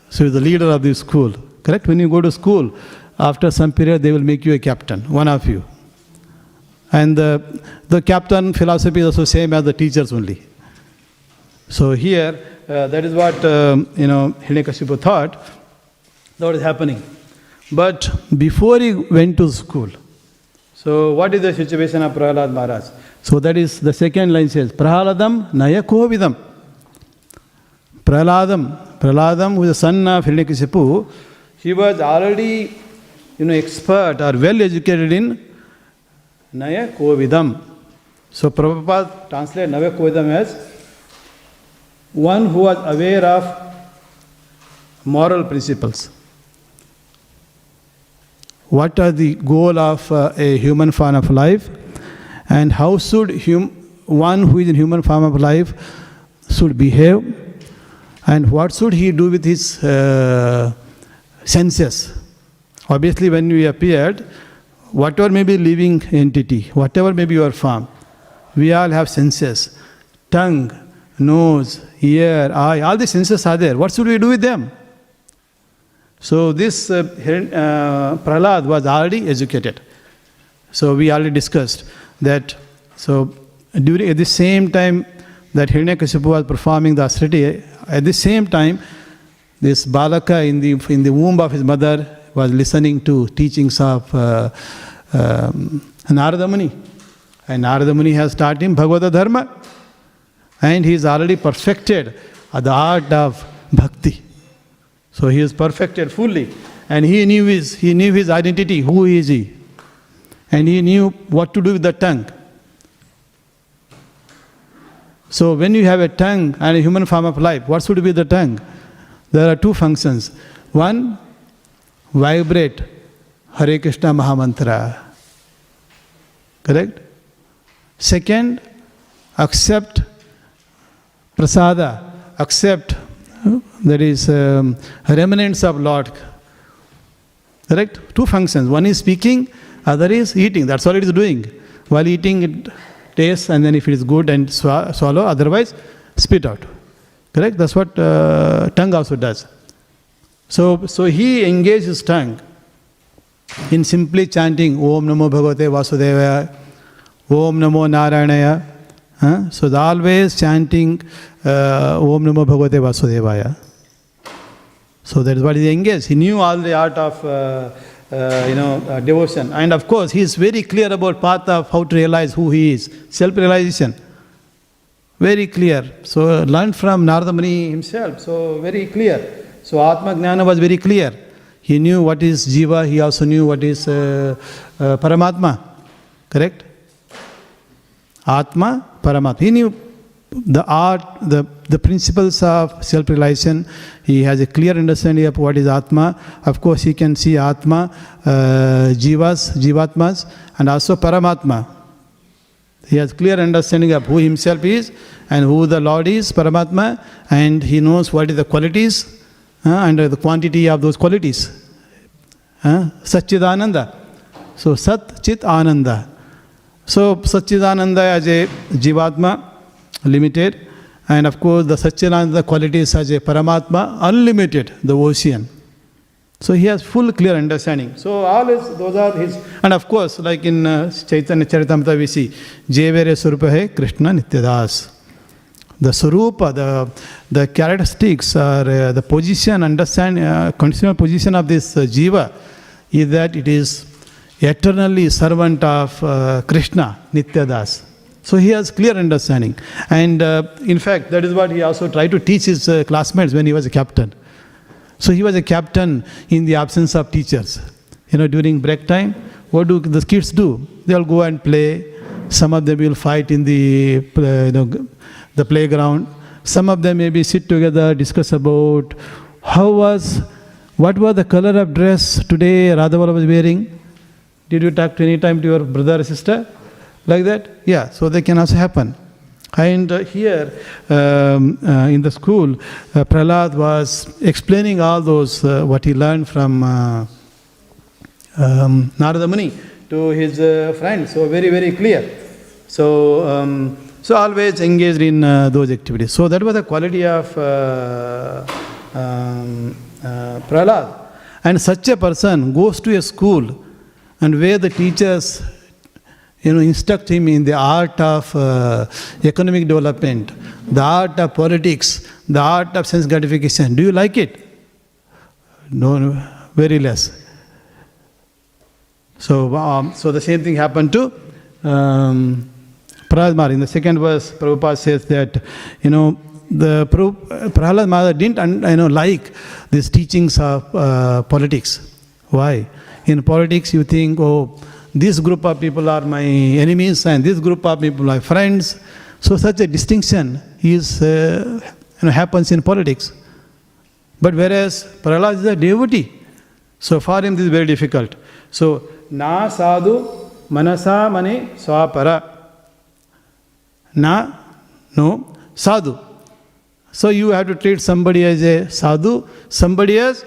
So he was the leader of the school. Correct? When you go to school, after some period, they will make you a captain, one of you. And the captain philosophy is also same as the teachers only. So here, that is what Hiranyakashipu thought that was happening. But before he went to school, So what is the situation of Prahlad Maharaj? So that is the second line says, Prahladam Naya Kovidam. Prahlad, who is the son of Hiranyakashipu, he was already, expert or well educated in Naya Kovidam. So Prabhupada translated Naya Kovidam as one who was aware of moral principles. What are the goal of a human form of life, and how should one who is in human form of life should behave, and what should he do with his senses. Obviously, when we appeared, whatever may be living entity, whatever may be your form, we all have senses. Tongue, nose, ear, eye, all the senses are there. What should we do with them? So this Prahlad was already educated. So we already discussed that. So during at the same time that Hiranyakashipu was performing the austerity, at the same time this Balaka in the womb of his mother was listening to teachings of Narada Muni. And Narada Muni has taught him Bhagavata Dharma. And he is already perfected at the art of bhakti. So he is perfected fully. And he knew his identity, who is he. And he knew what to do with the tongue. So when you have a tongue and a human form of life, what should be the tongue? There are two functions. One, vibrate Hare Krishna Mahamantra. Correct? Second, accept prasada, accept, that is, remnants of Lord. Correct? Two functions. One is speaking, other is eating. That's all it is doing. While eating, it tastes, and then if it is good, and swallow, otherwise spit out. Correct? That's what tongue also does. So he engaged his tongue in simply chanting Om Namo Bhagavate Vasudevaya, Om Namo Narayanaya. So always chanting Om Namo Bhagavate Vasudevaya. So that is what he engaged. He knew all the art of devotion. And of course, he is very clear about path of how to realize who he is. Self-realization. Very clear. So learned from Narada Muni himself. So very clear. So Atma Jnana was very clear. He knew what is Jiva. He also knew what is Paramatma. Correct? Atma, Paramatma. He knew the art, the principles of self-realization. He has a clear understanding of what is Atma. Of course, he can see Atma, Jivatmas, and also Paramatma. He has clear understanding of who himself is and who the Lord is, Paramatma, and he knows what is the qualities and the quantity of those qualities. Satchidananda. So Sat, Chit, Ananda. So Satchidananda as a Jivatma, limited, and of course the Satchidananda qualities as a Paramatma, unlimited, the ocean. So he has full clear understanding. So those are his, and of course like in Chaitanya Charitamrita we see, Jevere Surupa Hai Krishna Nityadas. The Surupa, the characteristics or the position, conditional position of this Jiva is that it is eternally servant of Krishna, Nityadas. So he has clear understanding. And in fact, that is what he also tried to teach his classmates when he was a captain. So he was a captain in the absence of teachers. During break time, what do the kids do? They'll go and play. Some of them will fight in the playground. Some of them maybe sit together, discuss about what was the color of dress today Radhavala was wearing. Did you talk to any time to your brother or sister? Like that? Yeah, so that can also happen. And here in the school, Prahlad was explaining all those, what he learned from Narada Muni to his friends. So very, very clear. So always engaged in those activities. So that was the quality of Prahlad. And such a person goes to a school and where the teachers instruct him in the art of economic development, the art of politics, the art of sense gratification. Do you like it? No, very less. So the same thing happened to Prahlad Maharaj. In the second verse, Prabhupada says that, the Prahlad Maharaj didn't like these teachings of politics. Why? In politics, you think, this group of people are my enemies and this group of people are friends. So such a distinction is happens in politics. But whereas Prahlad is a devotee, so for him this is very difficult. So na sadhu manasa mane swapara. No sadhu. So you have to treat somebody as a sadhu, somebody as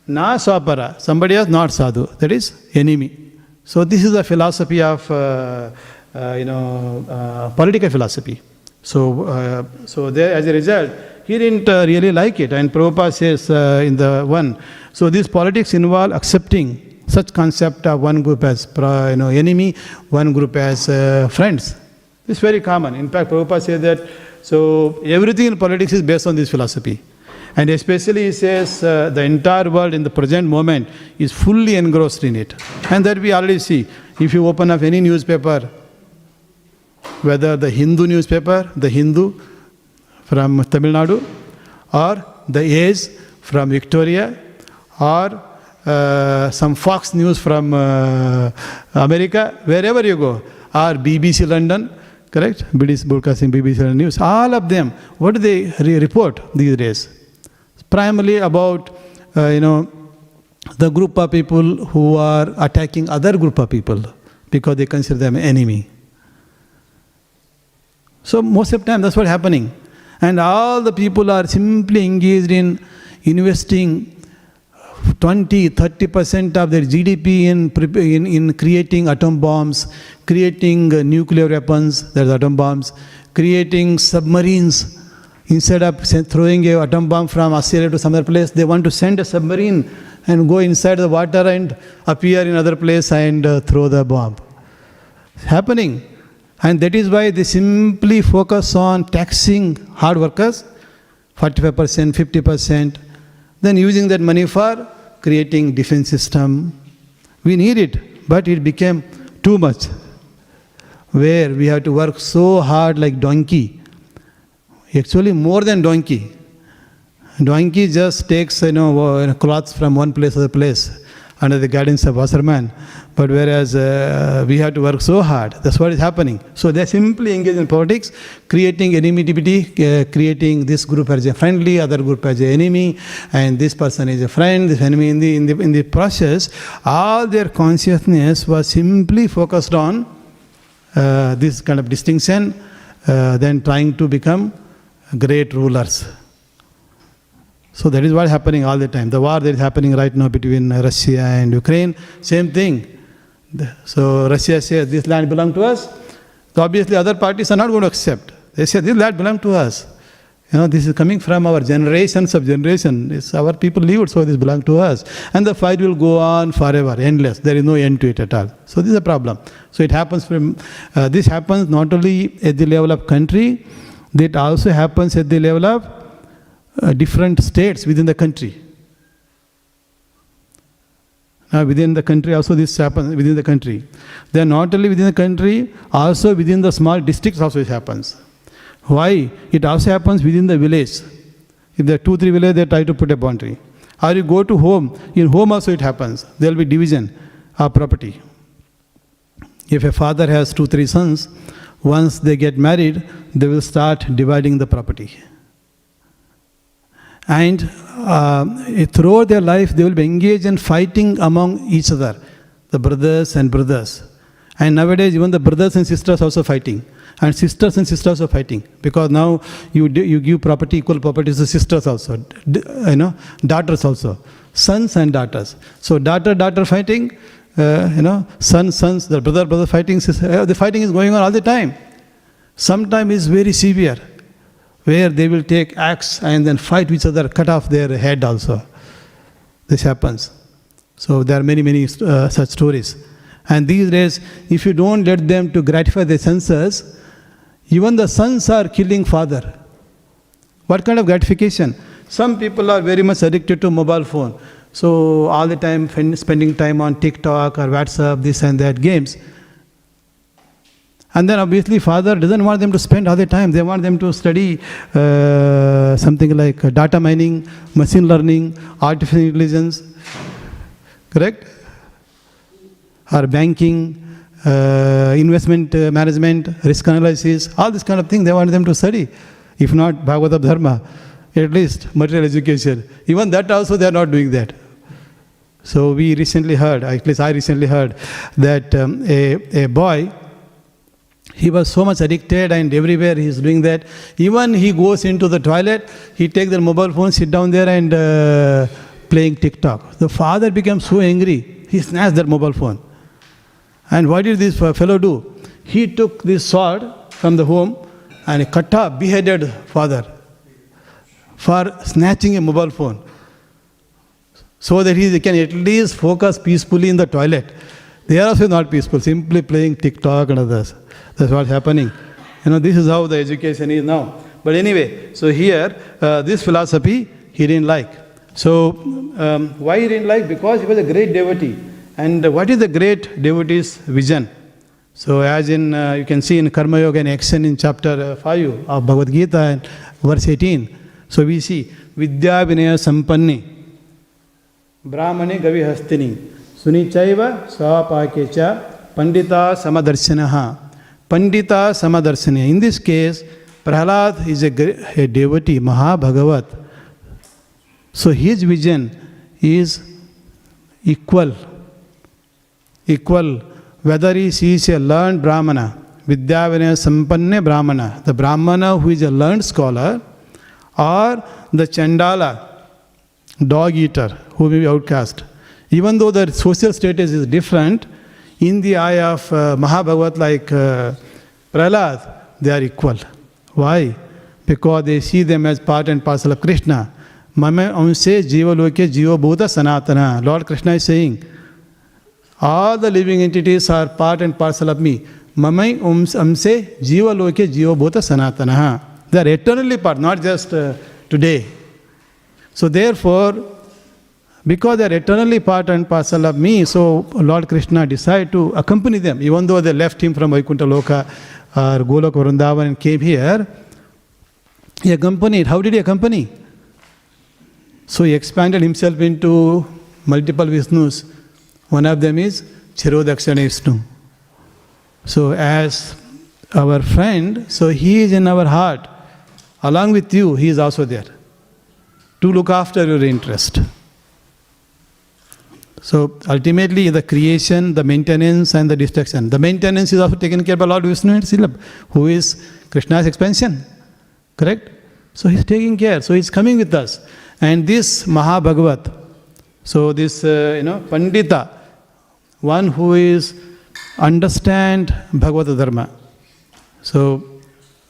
na swapara, somebody as not sadhu, that is enemy. So this is the philosophy of political philosophy. So there, as a result, he didn't really like it. And Prabhupada says in the one, so this politics involve accepting such concept of one group as enemy, one group as friends. It's very common. In fact, Prabhupada says that, so everything in politics is based on this philosophy. And especially he says the entire world in the present moment is fully engrossed in it. And that we already see. If you open up any newspaper, whether the Hindu newspaper, the Hindu from Tamil Nadu, or the Age from Victoria, or some Fox News from America, wherever you go, or BBC London, correct? British Broadcasting, BBC London News, all of them, what do they report these days? Primarily about, the group of people who are attacking other group of people because they consider them enemy. So most of the time that's what's happening. And all the people are simply engaged in investing 20-30% of their GDP in creating atom bombs, creating nuclear weapons, that's atom bombs, creating submarines. Instead of throwing an atom bomb from Australia to some other place, they want to send a submarine and go inside the water and appear in other place and throw the bomb. It's happening. And that is why they simply focus on taxing hard workers, 45%, 50%, then using that money for creating defense system. We need it, but it became too much, where we have to work so hard like donkey. Actually more than donkey. Donkey just takes cloths from one place to the place under the guidance of washerman. But whereas we have to work so hard, that's what is happening. So they simply engage in politics, creating enmity, creating this group as a friendly, other group as an enemy, and this person is a friend, this enemy. In the process, all their consciousness was simply focused on this kind of distinction, then trying to become great rulers. So that is what is happening all the time. The war that is happening right now between Russia and Ukraine, same thing. So Russia says this land belongs to us. So obviously other parties are not going to accept. They say this land belongs to us. This is coming from our generations of generation. It's our people lived, so this belongs to us. And the fight will go on forever, endless. There is no end to it at all. So this is a problem. So it happens this happens not only at the level of country, that also happens at the level of different states within the country. Within the country also this happens, within the country. Then not only within the country, also within the small districts also it happens. Why? It also happens within the village. If there are 2-3 villages, they try to put a boundary. Or you go to home, in home also it happens. There will be division of property. If a father has 2-3 sons, once they get married, they will start dividing the property. And throughout their life, they will be engaged in fighting among each other, the brothers and brothers. And nowadays, even the brothers and sisters also fighting. And sisters and sisters are fighting. Because now you give property, equal property to sisters also. Daughters also. Sons and daughters. So daughter fighting, sons, the brother fighting. The fighting is going on all the time. Sometimes it's very severe, where they will take axe and then fight each other, cut off their head also. This happens. So there are many such stories. And these days, if you don't let them to gratify their senses, even the sons are killing father. What kind of gratification? Some people are very much addicted to mobile phone. So all the time spending time on TikTok or WhatsApp, this and that, games. And then obviously father doesn't want them to spend all the time. They want them to study something like data mining, machine learning, artificial intelligence, correct? Or banking, investment management, risk analysis, all this kind of thing they want them to study. If not Bhagavatam Dharma, at least material education. Even that also they are not doing that. So we recently heard, at least I recently heard, that a boy, he was so much addicted and everywhere he is doing that. Even he goes into the toilet, he takes the mobile phone, sit down there and playing TikTok. The father became so angry, he snatched that mobile phone. And what did this fellow do? He took this sword from the home and he beheaded father for snatching a mobile phone, so that he can at least focus peacefully in the toilet. They are also not peaceful, simply playing TikTok and others. That's what's happening. This is how the education is now. But anyway, so here, this philosophy he didn't like. So, why he didn't like? Because he was a great devotee. And what is the great devotee's vision? So, as in, you can see in Karma Yoga and Action in chapter 5 of Bhagavad Gita and verse 18. So, we see, Vidya Vinaya Sampanni, Brahmane Gavi Hastini, Sunichaiva Swapakecha, Pandita Samadarshanaha. Pandita Samadarshana. In this case, Prahlad is a devotee, Mahabhagavat. So his vision is equal, whether he is a learned Brahmana, Vidya Vinaya Sampanne Brahmana, the Brahmana who is a learned scholar, or the Chandala, dog eater, who may be outcast. Even though their social status is different, in the eye of Mahabhagavat like Prahlad, they are equal. Why? Because they see them as part and parcel of Krishna. Mame amse jiva loke jiva bhuta sanatana. Lord Krishna is saying, all the living entities are part and parcel of me. Mame amse jiva loke jiva bhuta sanatana. They are eternally part, not just today. So therefore, because they are eternally part and parcel of me, so Lord Krishna decided to accompany them. Even though they left him from Vaikuntha Loka or Goloka Vrindavan and came here, he accompanied. How did he accompany? So he expanded himself into multiple Vishnus. One of them is Chirodakshana Vishnu. So as our friend, so he is in our heart. Along with you, he is also there to look after your interest. So ultimately the creation, the maintenance and the destruction. The maintenance is also taken care by Lord Vishnu and Silab, who is Krishna's expansion. Correct? So he's taking care. So he's coming with us. And this Mahabhagavat, so this Pandita, one who is understand Bhagavata Dharma. So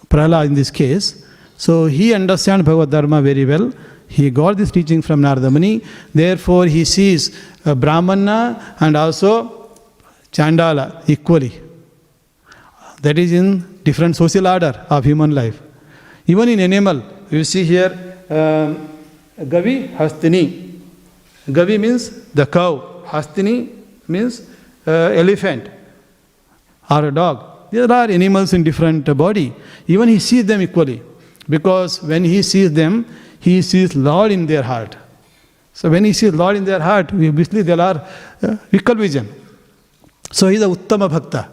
Prahlad in this case, so he understands Bhagavad Dharma very well. He got this teaching from Narada Muni. Therefore, he sees Brahmana and also Chandala equally. That is in different social order of human life. Even in animal, you see here Gavi, Hastini. Gavi means the cow. Hastini means elephant or a dog. There are animals in different body. Even he sees them equally. Because when he sees them, he sees Lord in their heart. So when he sees Lord in their heart, obviously there are equal vision. So he is a Uttama Bhakta.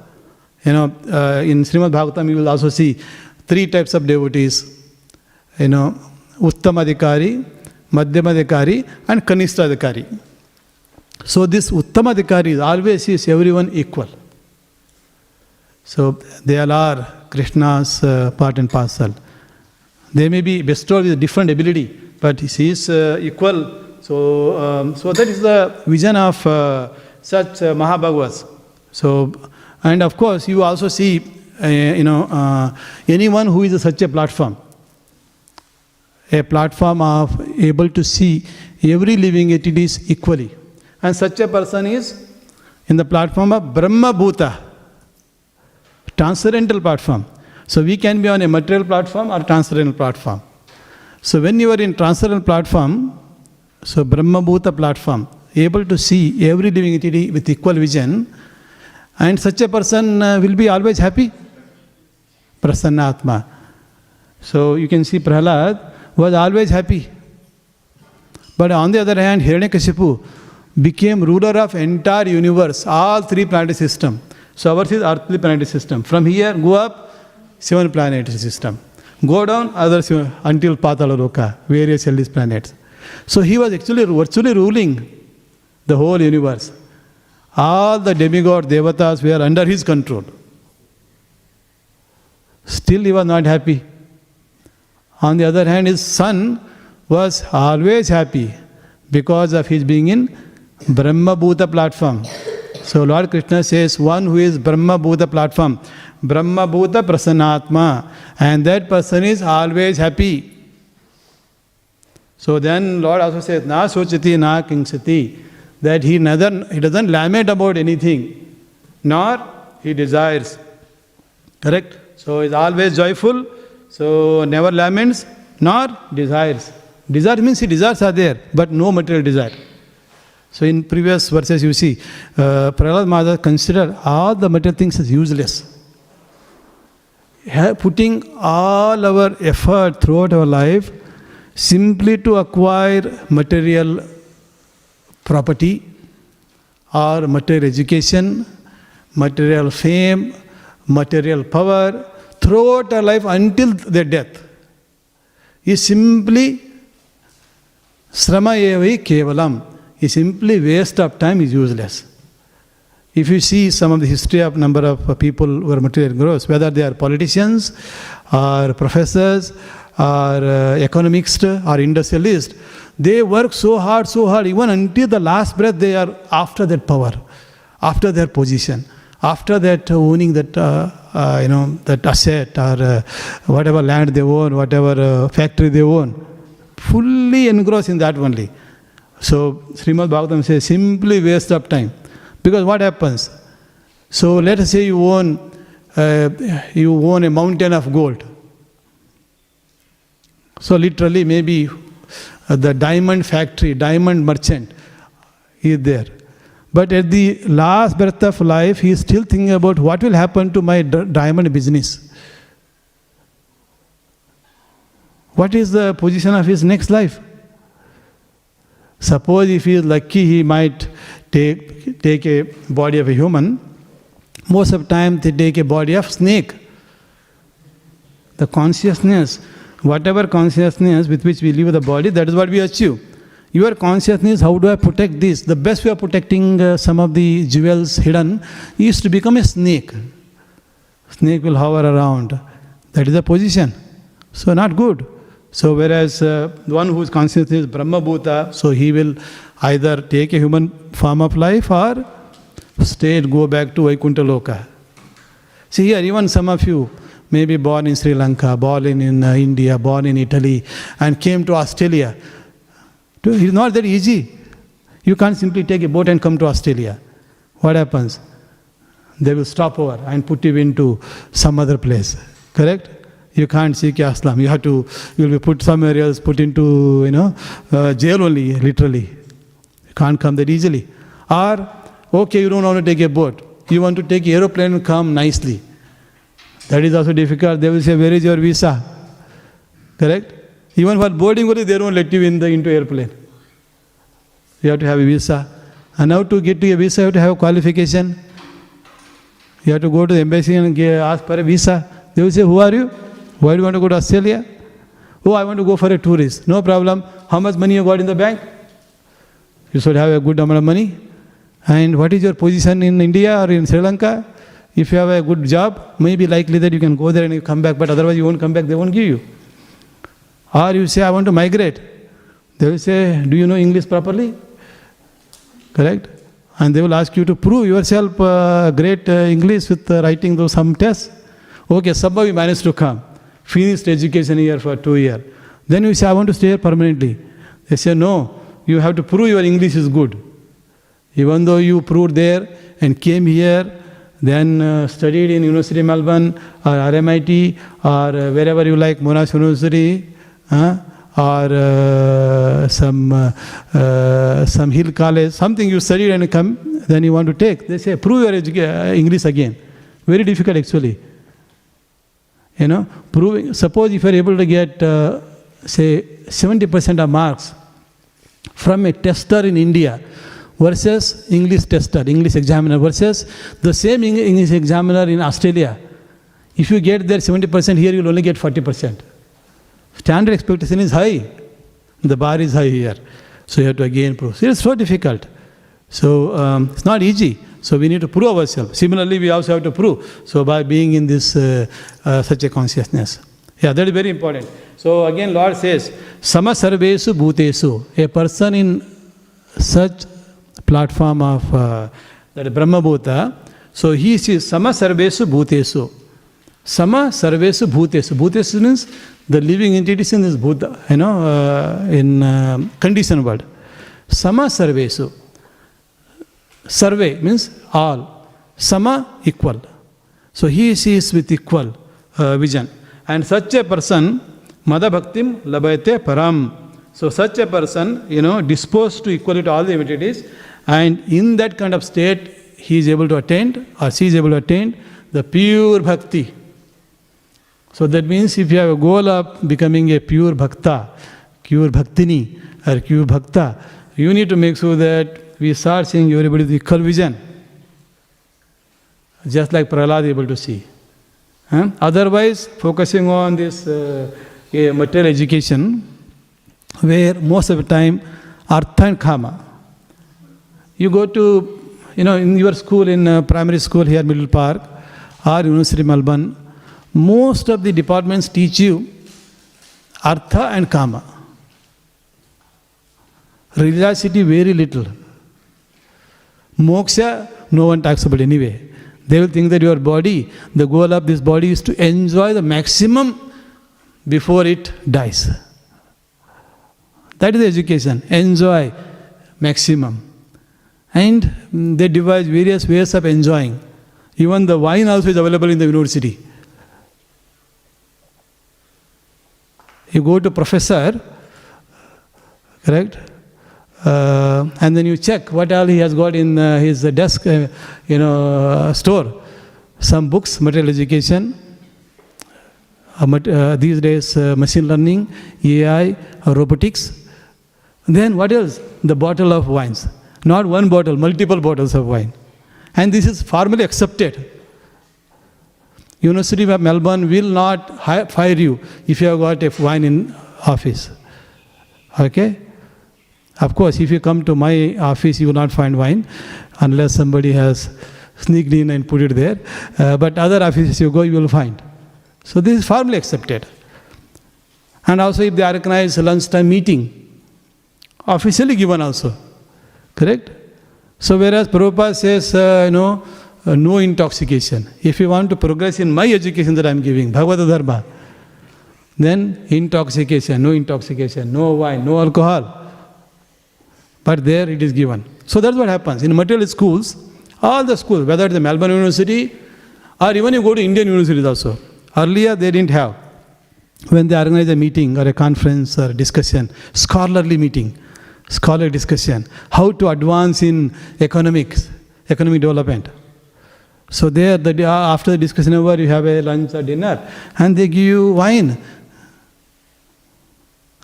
In Śrīmad Bhāgavatam you will also see 3 types of devotees. Uttamadhikari, Madhyamadhikari and Kanistadhikari. So this Uttamadhikari always sees everyone equal. So they all are Krishna's part and parcel. They may be bestowed with different ability, but he is equal. So that is the vision of such Mahabhagavats. So, and of course, you also see, anyone who is such a platform of able to see every living entities equally. And such a person is in the platform of Brahma Bhuta, transcendental platform. So we can be on a material platform or transcendental platform. So when you are in transcendental platform, So Brahma Bhuta platform, able to see every living entity with equal vision, and such a person will be always happy. Prasanna Atma. So you can see Prahlad was always happy. But on the other hand, Hiranyakashipu became ruler of entire universe, all 3 planetary system. So ours is earthly planetary system. From here, go up, 7 planetary system. Go down, others until Patala Loka, various hellish planets. So he was actually virtually ruling the whole universe. All the demigod devatas were under his control. Still he was not happy. On the other hand, his son was always happy because of his being in Brahma Bhuta platform. So Lord Krishna says, one who is Brahma Bhuta platform, Brahma Bhuta Prasannatma, and that person is always happy. So then Lord also says, Na sochati na kingsati, that he doesn't lament about anything, nor he desires. Correct? So he is always joyful, so never laments, nor desires. Desire means he desires are there, but no material desire. So in previous verses you see, Prahlad Maharaj considered all the material things as useless. Putting all our effort throughout our life simply to acquire material property or material education, material fame, material power, throughout our life until their death is simply srama evi kevalam, is simply waste of time, is useless. If you see some of the history of number of people who are material growers, whether they are politicians or professors or economists or industrialists, they work so hard, even until the last breath they are after that power, after their position, after that owning that that asset or whatever land they own, whatever factory they own, fully engrossed in that only. So Śrīmad Bhāgavatam says simply waste of time. Because what happens? So let us say you own a mountain of gold. So literally maybe the diamond factory, diamond merchant is there. But at the last breath of life, he is still thinking about what will happen to my diamond business. What is the position of his next life? Suppose if he is lucky, he might take a body of a human. Most of the time they take a body of snake. The consciousness, whatever consciousness with which we live the body, that is what we achieve. Your consciousness, how do I protect this? The best way of protecting some of the jewels hidden is to become a snake. Snake will hover around. That is the position. So not good. So whereas the one whose consciousness is Brahma Bhuta, so he will either take a human form of life or go back to Vaikuntha Loka. See here, even some of you may be born in Sri Lanka, born in India, born in Italy, and came to Australia. It's not that easy. You can't simply take a boat and come to Australia. What happens? They will stop over and put you into some other place. Correct? You can't seek asylum. You will be put somewhere else, put into, jail only, literally. You can't come that easily. Or, okay, you don't want to take a boat. You want to take an aeroplane and come nicely. That is also difficult. They will say, where is your visa? Correct? Even for boarding only, they don't let you into airplane. You have to have a visa. And now to get to a visa, you have to have a qualification. You have to go to the embassy and ask for a visa. They will say, who are you? Why do you want to go to Australia? Oh, I want to go for a tourist. No problem. How much money you got in the bank? You should have a good amount of money. And what is your position in India or in Sri Lanka? If you have a good job, maybe likely that you can go there and you come back, but otherwise you won't come back, they won't give you. Or you say, I want to migrate. They will say, do you know English properly? Correct? And they will ask you to prove yourself great English with writing those some tests. Okay, somehow you managed to come. Finished education here for 2 years. Then you say, I want to stay here permanently. They say, no, you have to prove your English is good. Even though you proved there and came here, then studied in University of Melbourne or RMIT or wherever you like, Monash University, or some hill college, something you studied and come, then you want to take. They say, prove your English again. Very difficult actually. Proving. Suppose if you are able to get, say, 70% of marks from a tester in India versus English tester, English examiner versus the same English examiner in Australia. If you get there 70%, here you will only get 40%. Standard expectation is high. The bar is high here. So you have to again prove. So it's so difficult. So it's not easy. So we need to prove ourselves. Similarly, we also have to prove. So by being in this such a consciousness. Yeah, that is very important. So again, Lord says, Sama Sarvesu Bhutesu. A person in such platform of that Brahma Bhuta, so he sees Sama Sarvesu Bhutesu. Sama Sarvesu Bhutesu. Bhutesu means the living entities in this Bhuta, in conditioned world. Sama Sarvesu. Sarve means all. Sama, equal. So he sees with equal vision. And such a person, Mada Bhaktim Labhayate Param. So such a person, disposed to equality to all the entities, and in that kind of state, he is able to attain, or she is able to attain the pure bhakti. So that means if you have a goal of becoming a pure bhakta, pure bhaktini, or pure bhakta, you need to make sure that we start seeing everybody with equal vision. Just like Prahlad able to see. Otherwise, focusing on this material education, where most of the time, artha and kama. You go to, in your school, in primary school here, Middle Park, or University Melbourne, most of the departments teach you artha and kama. Religiosity, very little. Moksha, no one talks about anyway. They will think that your body, the goal of this body is to enjoy the maximum before it dies. That is the education. Enjoy maximum. And they devise various ways of enjoying. Even the wine also is available in the university. You go to professor, correct? And then you check what all he has got in his desk, store. Some books, material education, these days machine learning, AI, robotics. Then what else? The bottle of wines. Not one bottle, multiple bottles of wine. And this is formally accepted. University of Melbourne will not fire you if you have got a wine in office. Okay? Of course, if you come to my office, you will not find wine unless somebody has sneaked in and put it there. But other offices you go, you will find. So this is formally accepted. And also if they organize a lunchtime meeting, officially given also. Correct? So whereas Prabhupada says, no intoxication. If you want to progress in my education that I am giving, Bhagavata Dharma, then intoxication, no wine, no alcohol. But there it is given. So that's what happens. In material schools, all the schools, whether it's the Melbourne University, or even you go to Indian universities also. Earlier they didn't have. When they organize a meeting or a conference or a discussion, scholarly meeting, scholarly discussion, how to advance in economic development. So there, after the discussion over, you have a lunch or dinner, and they give you wine.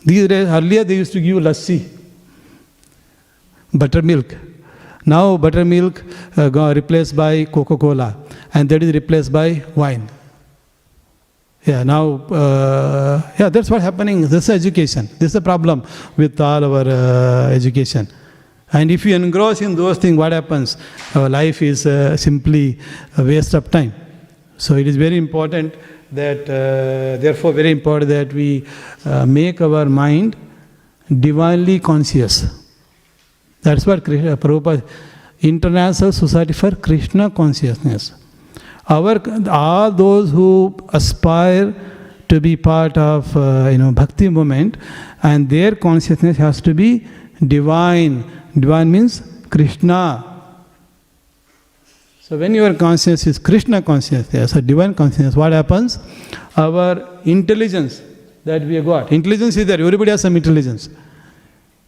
These days, earlier they used to give you lassi, buttermilk. Now buttermilk got replaced by Coca-Cola, and that is replaced by wine. Yeah, now, that's what's happening. This is education. This is the problem with all our education. And if you engross in those things, what happens? Our life is simply a waste of time. So it is very important that, therefore very important that we make our mind divinely conscious. That's what Prabhupada, International Society for Krishna Consciousness. All those who aspire to be part of bhakti movement, and their consciousness has to be divine. Divine means Krishna. So when your consciousness is Krishna consciousness, a divine consciousness, what happens? Our intelligence, that we have got. Intelligence is there. Everybody has some intelligence.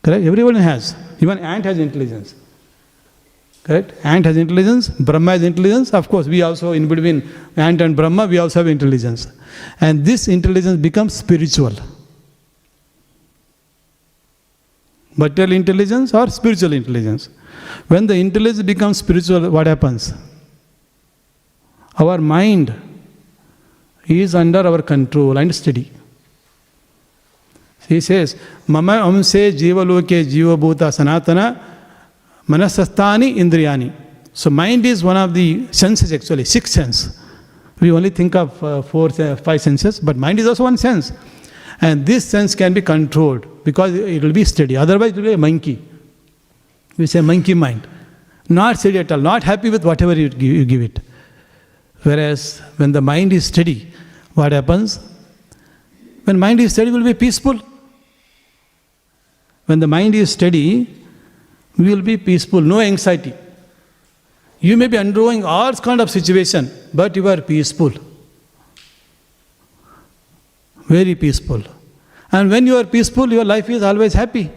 Correct? Everyone has. Even ant has intelligence. Correct? Ant has intelligence. Brahma has intelligence. Of course, we also, in between ant and Brahma, we also have intelligence. And this intelligence becomes spiritual. Material intelligence or spiritual intelligence. When the intelligence becomes spiritual, what happens? Our mind is under our control and steady. He says, Mama amse jiva loke jiva bhuta sanatana manasastani indriyani. So mind is one of the senses actually, 6 senses. We only think of 5 senses, but mind is also one sense. And this sense can be controlled because it will be steady. Otherwise it will be a monkey. We say monkey mind. Not steady at all, not happy with whatever you give it. Whereas when the mind is steady, what happens? When mind is steady, it will be peaceful. When the mind is steady, we will be peaceful, no anxiety. You may be undergoing all kinds of situation, but you are peaceful. Very peaceful. And when you are peaceful, your life is always happy.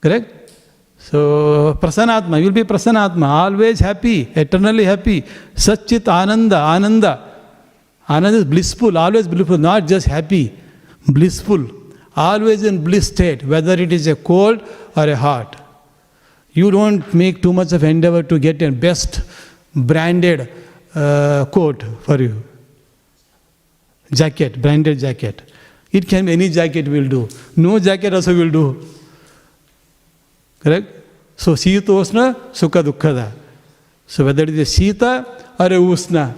Correct? So, Prasanatma, you will be Prasanatma, always happy, eternally happy. Satchit Ananda. Ananda is blissful, always blissful, not just happy, blissful. Always in bliss state, whether it is a cold or a hot. You don't make too much of endeavor to get a best branded coat for you. Jacket, branded jacket. It can be any jacket will do. No jacket also will do. Correct? So, Sitosna, Sukha Dukkhada. So, whether it is a Sita or a Usna,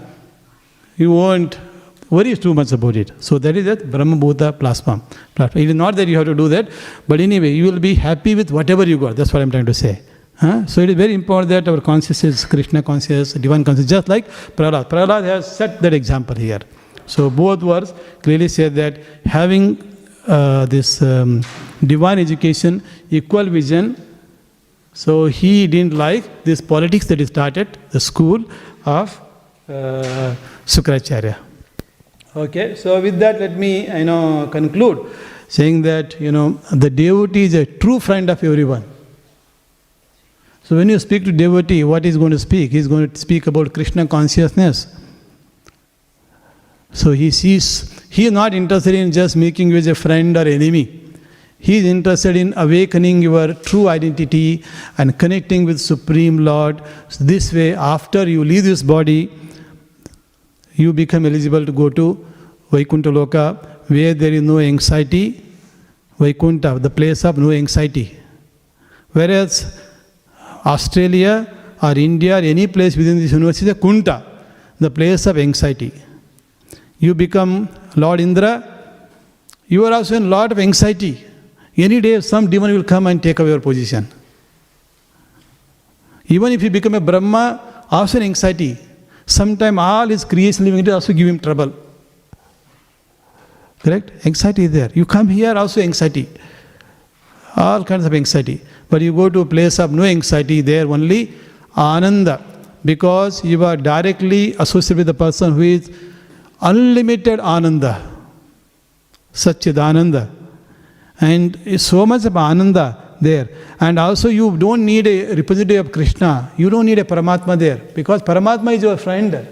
you won't worry too much about it. So, that is that Brahma Bhuta platform. It is not that you have to do that, but anyway, you will be happy with whatever you got. That's what I am trying to say. So, it is very important that our consciousness is Krishna consciousness, divine consciousness, just like Prahlad. Prahlad has set that example here. So, both words clearly say that having this divine education, equal vision. So, he didn't like this politics that he started, the school of Śrīmad. Okay, so with that, let me conclude saying that the devotee is a true friend of everyone. So when you speak to devotee, what is going to speak? He is going to speak about Krishna consciousness. So he is not interested in just making you as a friend or enemy. He is interested in awakening your true identity and connecting with Supreme Lord. So this way, after you leave this body, you become eligible to go to Vaikuntha Loka, where there is no anxiety. Vaikuntha, the place of no anxiety. Whereas Australia or India or any place within this universe is a Kunta, the place of anxiety. You become Lord Indra, you are also in a lot of anxiety. Any day some demon will come and take away your position. Even if you become a Brahma, also in anxiety. Sometimes all his creation living entities also give him trouble. Correct? Anxiety is there. You come here, also anxiety. All kinds of anxiety. But you go to a place of no anxiety, there only Ananda. Because you are directly associated with the person who is unlimited Ananda. Satchidananda. And so much of Ananda there. And also you don't need a representative of Krishna. You don't need a Paramatma there. Because Paramatma is your friend.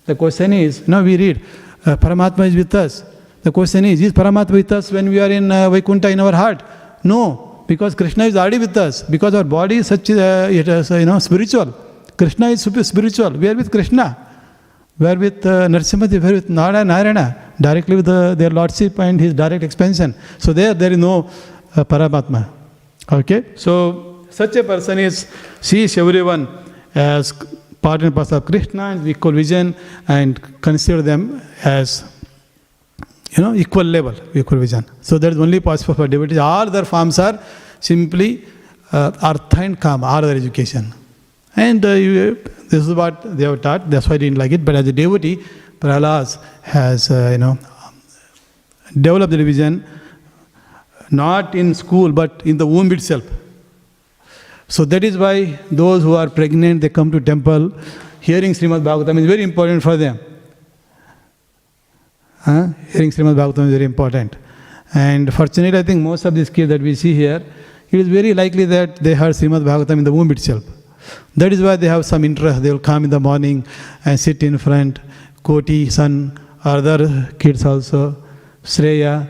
The question is, we read, Paramatma is with us. The question is Paramatma with us when we are in Vaikuntha in our heart? No, because Krishna is already with us. Because our body is such, spiritual. Krishna is super spiritual. We are with Krishna. We are with Narasimha, we are with Narayana, directly with their lordship and his direct expansion. So there is no Paramatma. Okay? So such a person sees everyone as part and parcel of Krishna and equal vision and consider them as equal level, equal vision. So that is only possible for devotees. All other forms are simply Artha and Kama, all other education. And this is what they have taught, that's why I didn't like it. But as a devotee, Prahlad has developed the vision, not in school, but in the womb itself. So that is why those who are pregnant, they come to temple, hearing Śrīmad Bhāgavatam is very important for them. Hearing Śrīmad Bhāgavatam is very important. And fortunately, I think most of these kids that we see here, it is very likely that they heard Śrīmad Bhāgavatam in the womb itself. That is why they have some interest. They will come in the morning and sit in front. Koti, son, other kids also, Shreya.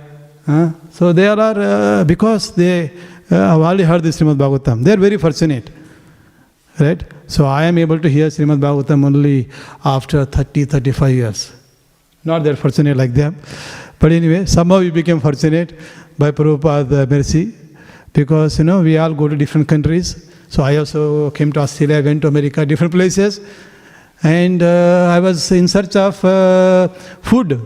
So they all are, because they have already heard the Śrīmad Bhāgavatam. They are very fortunate. Right? So I am able to hear Śrīmad Bhāgavatam only after 30-35 years. Not that fortunate like them. But anyway, somehow we became fortunate by Prabhupada's mercy. Because, we all go to different countries. So I also came to Australia, went to America, different places. And I was in search of food,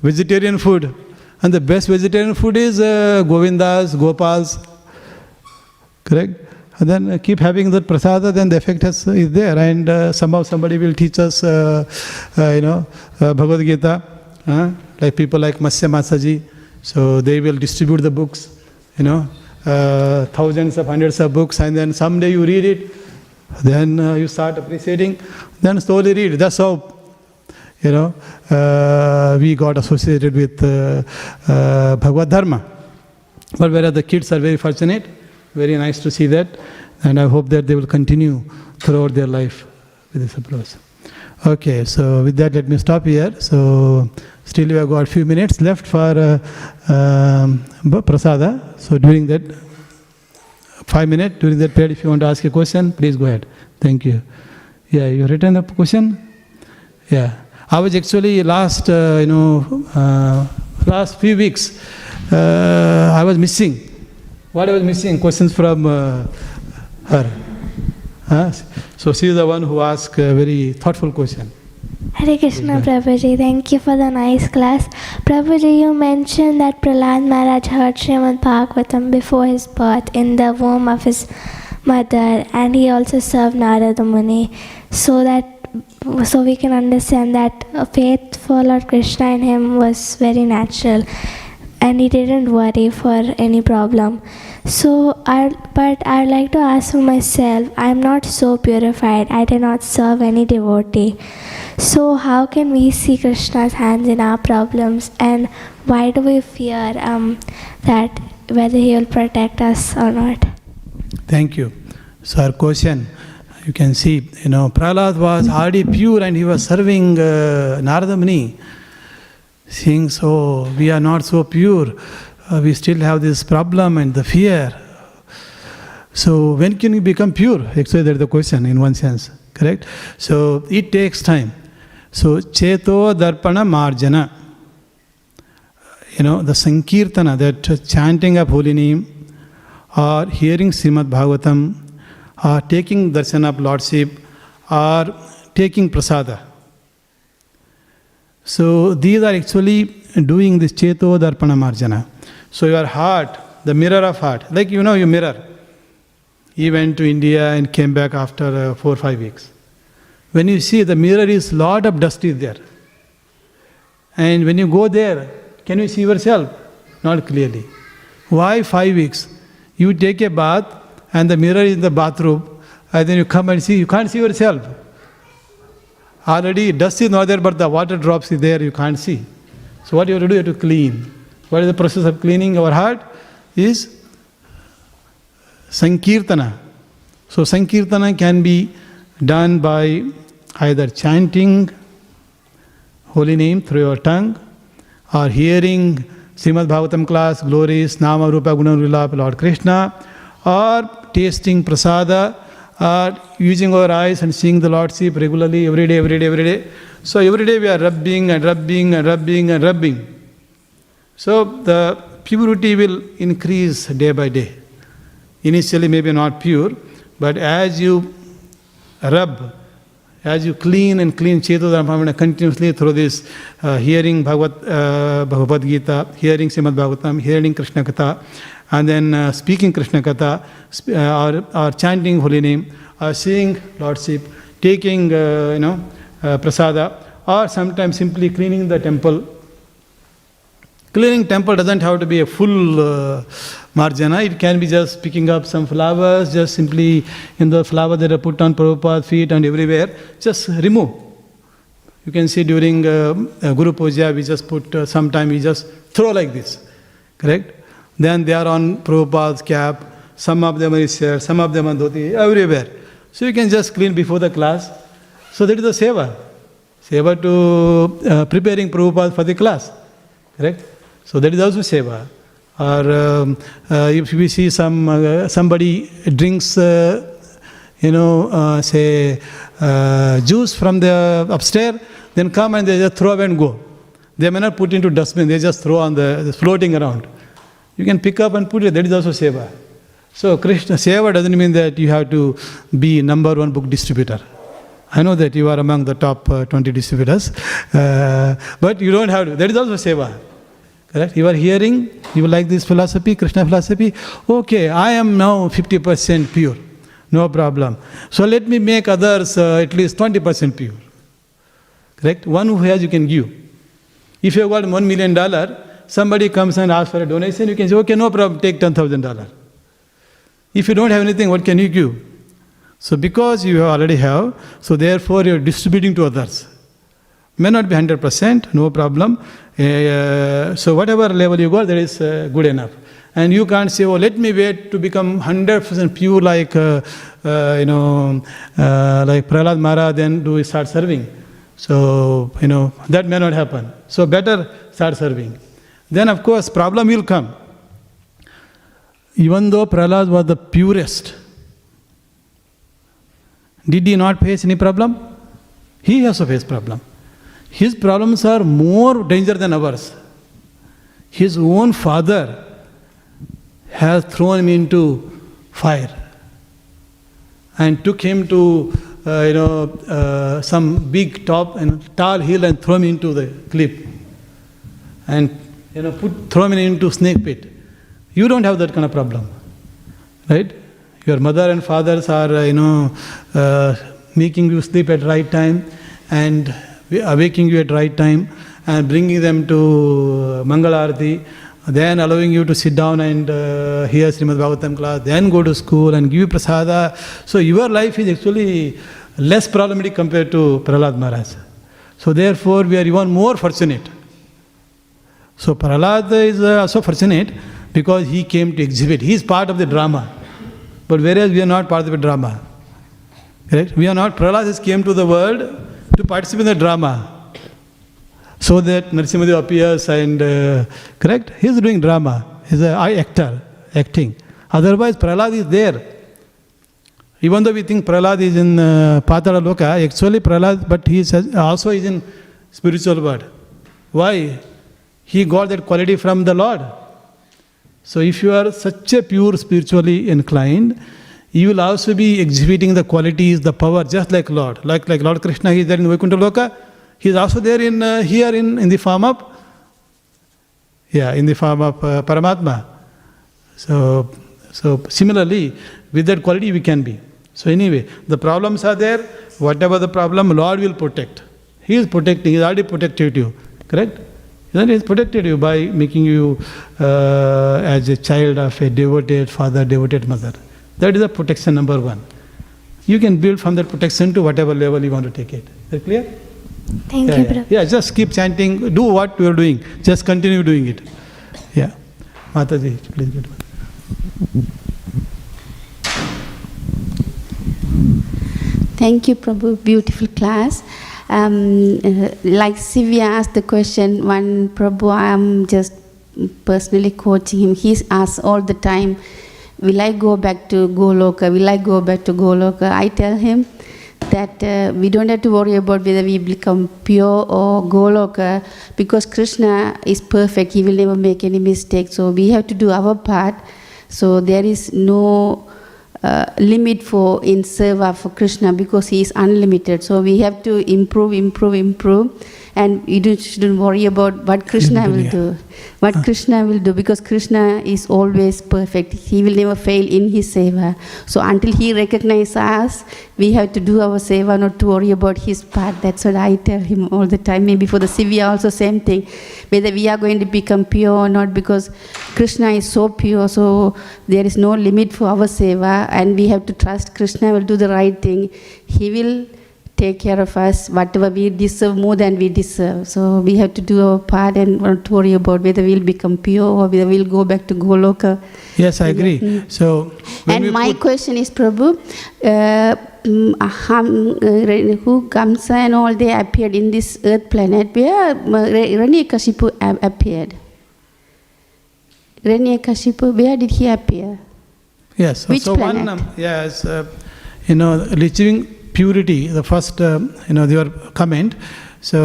vegetarian food. And the best vegetarian food is Govindas, Gopals. Correct? And then keep having that prasada, then the effect is there. And somehow somebody will teach us, Bhagavad Gita. Like people like Matsya Masaji. So they will distribute the books, thousands of hundreds of books, and then someday you read it, then you start appreciating, then slowly read. That's how, we got associated with Bhagavad Dharma. But whereas the kids are very fortunate, very nice to see that, and I hope that they will continue throughout their life with this approach. Okay, so with that, let me stop here. So still we have got a few minutes left for prasada. So during that 5 minutes, during that period, if you want to ask a question, please go ahead. Thank you. Yeah, you written a question? Yeah. I was actually last few weeks, I was missing. What I was missing? Questions from her. So she is the one who asked a very thoughtful question. Hare Krishna, Prabhuji. Thank you for the nice class. Prabhuji, you mentioned that Prahlad Maharaj heard Śrīmad Bhāgavatam before his birth in the womb of his mother, and he also served Narada Muni. So we can understand that a faith for Lord Krishna in him was very natural, and he didn't worry for any problem. But I'd like to ask for myself, I'm not so purified, I did not serve any devotee. So how can we see Krishna's hands in our problems, and why do we fear that whether he will protect us or not? Thank you. So our question, you can see, Prahlad was already pure and he was serving Narada Muni. Saying, so we are not so pure. We still have this problem and the fear. So when can we become pure? Actually, that's the question in one sense. Correct? So it takes time. So Cheto Darpana Marjana. The Sankirtana, that chanting of holy name, or hearing Śrīmad Bhāgavatam, or taking darshan of Lordship, or taking prasada. So these are actually doing this Cheto Darpana Marjana. So your heart, the mirror of heart, like you mirror. He went to India and came back after 4 or 5 weeks. When you see the mirror is lot of dust is there. And when you go there, can you see yourself? Not clearly. Why 5 weeks? You take a bath and the mirror is in the bathroom, and then you come and see, you can't see yourself. Already dust is not there, but the water drops is there, you can't see. So what you have to do, you have to clean. What is the process of cleaning our heart? Is Sankirtana. So Sankirtana can be done by either chanting holy name through your tongue, or hearing Śrīmad Bhāgavatam class, glories, Nama Rupa Guna Lila of Lord Krishna, or tasting prasada, or using our eyes and seeing the Lordship regularly, every day. So every day we are rubbing and rubbing and rubbing and rubbing. So the purity will increase day by day. Initially maybe not pure, but as you rub, as you clean and clean Cheto continuously through this hearing Bhagavad Gita, hearing Śrīmad Bhāgavatam, hearing Krishna Katha, and then speaking Krishna Katha, or chanting holy name, or seeing Lordship, taking prasada, or sometimes simply cleaning the temple. Cleaning temple doesn't have to be a full marjana. It can be just picking up some flowers, just simply in the flower that are put on Prabhupada's feet and everywhere, just remove. You can see during Guru Puja, we just put sometime we just throw like this, correct? Then they are on Prabhupada's cap. Some of them are shirt, some of them are dhoti, everywhere. So you can just clean before the class. So that is the seva. Seva to preparing Prabhupada for the class, correct? So that is also seva. Or if we see somebody drinks, say juice from the upstairs, then come and they just throw away and go. They may not put into dustbin, they just throw on the floating around. You can pick up and put it, that is also seva. So Krishna, seva doesn't mean that you have to be number one book distributor. I know that you are among the top 20 distributors, but you don't have to. That is also seva. Correct? You are hearing, you like this philosophy, Krishna philosophy. Okay, I am now 50% pure. No problem. So let me make others at least 20% pure. Correct? One who has, you can give. If you have got $1 million, somebody comes and asks for a donation, you can say, okay, no problem, take $10,000. If you don't have anything, what can you give? So because you already have, so therefore you are distributing to others. May not be 100%, no problem. So whatever level you got, that is good enough. And you can't say, oh, let me wait to become 100% pure like, like Prahlad Maharaj, then do we start serving. So, that may not happen. So better start serving. Then of course, problem will come. Even though Prahlad was the purest, did he not face any problem? He also faced problem. His problems are more danger than ours. His own father has thrown him into fire and took him to some big top and tall hill and throw him into the cliff and throw him into snake pit. You don't have that kind of problem, right? Your mother and fathers are making you sleep at right time and awaking you at right time and bringing them to Mangala Arati, then allowing you to sit down and hear Śrīmad Bhāgavatam class, then go to school and give you prasada. So your life is actually less problematic compared to Prahlad Maharaj. So therefore we are even more fortunate. So Prahlad is also fortunate because he came to exhibit. He is part of the drama. But whereas we are not part of the drama. Correct? We are not. Prahlad has came to the world to participate in the drama. So that Narasimhadev appears and, correct? He is doing drama. He is an actor, acting. Otherwise, Prahlad is there. Even though we think Prahlad is in Patala Loka, actually Prahlad, but he is also is in spiritual world. Why? He got that quality from the Lord. So if you are such a pure spiritually inclined, you will also be exhibiting the qualities, the power, just like Lord. Like Lord Krishna, he is there in Vaikuntha Loka. He is also there in here in the form of, in the form of Paramatma. So similarly, with that quality we can be. So anyway, the problems are there. Whatever the problem, Lord will protect. He is protecting. He has already protected you. Correct? He has protected you by making you as a child of a devoted father, devoted mother. That is the protection number one. You can build from that protection to whatever level you want to take it. Is that clear? Thank you, Prabhu. Yeah, just keep chanting. Do what you are doing. Just continue doing it. Yeah. Mataji, please get one. Thank you, Prabhu. Beautiful class. Like Sivya asked the question, one Prabhu, I am just personally coaching him. He asks all the time, will I go back to Goloka? Will I go back to Goloka? I tell him that we don't have to worry about whether we become pure or Goloka, because Krishna is perfect. He will never make any mistake. So we have to do our part. So there is no limit in seva for Krishna, because he is unlimited. So we have to improve, and you shouldn't worry about what Krishna will do. Krishna will do, because Krishna is always perfect. He will never fail in his seva. So until he recognizes us, we have to do our seva, not to worry about his part. That's what I tell him all the time. Maybe for the Sivya also same thing. Whether we are going to become pure or not, because Krishna is so pure, so there is no limit for our seva, and we have to trust Krishna will do the right thing. He will take care of us, whatever we deserve, more than we deserve. So we have to do our part and not worry about whether we'll become pure or whether we'll go back to Goloka. Yes, I agree. So, and my question is, Prabhu, who Kamsa and all, they appeared in this earth planet where Hiranyakashipu appeared. Hiranyakashipu, where did he appear? Yes. Which so planet? Achieving purity, the first, your comment. So,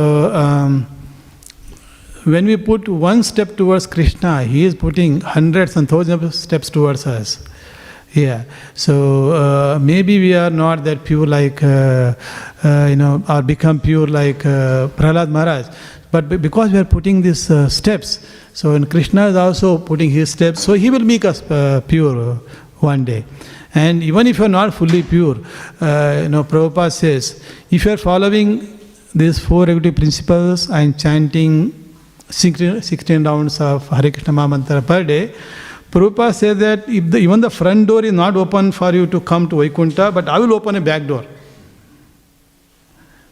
when we put one step towards Krishna, he is putting hundreds and thousands of steps towards us. Yeah. So, maybe we are not that pure like, or become pure like Prahlad Maharaj. But because we are putting these steps, so when Krishna is also putting his steps, so he will make us pure one day. And even if you are not fully pure, Prabhupada says, if you are following these 4 regulative principles and chanting 16 rounds of Hare Krishna Mahamantra per day, Prabhupada says that if even the front door is not open for you to come to Vaikuntha, but I will open a back door.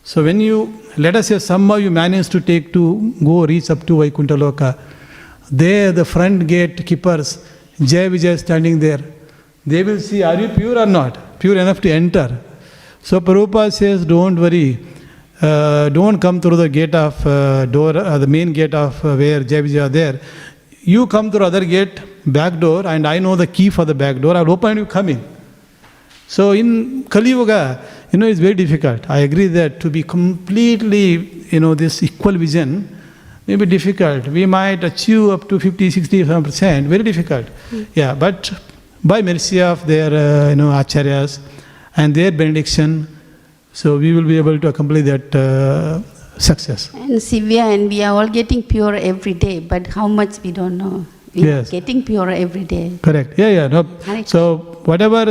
So when you, let us say somehow you manage to reach up to Vaikuntha Loka, there the front gate keepers, Jai Vijay standing there, they will see, are you pure or not? Pure enough to enter. So Prabhupada says, don't worry, don't come through the gate of the main gate of where Jai Vijay are there. You come through other gate, back door, and I know the key for the back door. I'll open and you come in. So in Kali Yuga, it's very difficult. I agree that to be completely, this equal vision may be difficult. We might achieve up to 50-60%, very difficult. Yeah, but by mercy of their, acharyas and their benediction, so we will be able to accomplish that success. And Sivya and we are all getting pure every day, but how much we don't know. We are getting pure every day. Correct. Yeah. No. So whatever,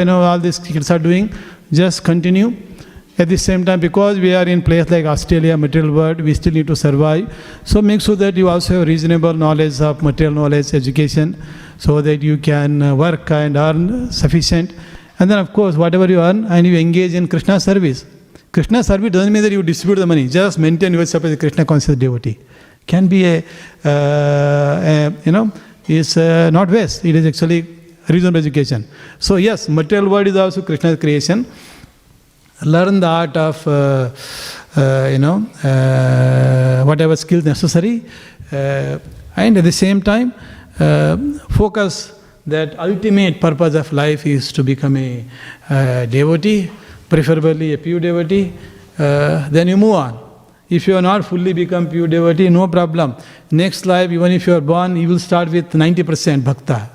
all these kids are doing, just continue. At the same time, because we are in place like Australia, material world, we still need to survive. So make sure that you also have reasonable knowledge of material knowledge, education, so that you can work and earn sufficient. And then of course, whatever you earn, and you engage in Krishna service. Krishna service doesn't mean that you distribute the money. Just maintain yourself as a Krishna conscious devotee. Can be is not waste. It is actually reasonable education. So yes, material world is also Krishna's creation. Learn the art of, whatever skills necessary. And at the same time, focus that ultimate purpose of life is to become a devotee, preferably a pure devotee. Then you move on. If you are not fully become pure devotee, no problem. Next life, even if you are born, you will start with 90% bhakta.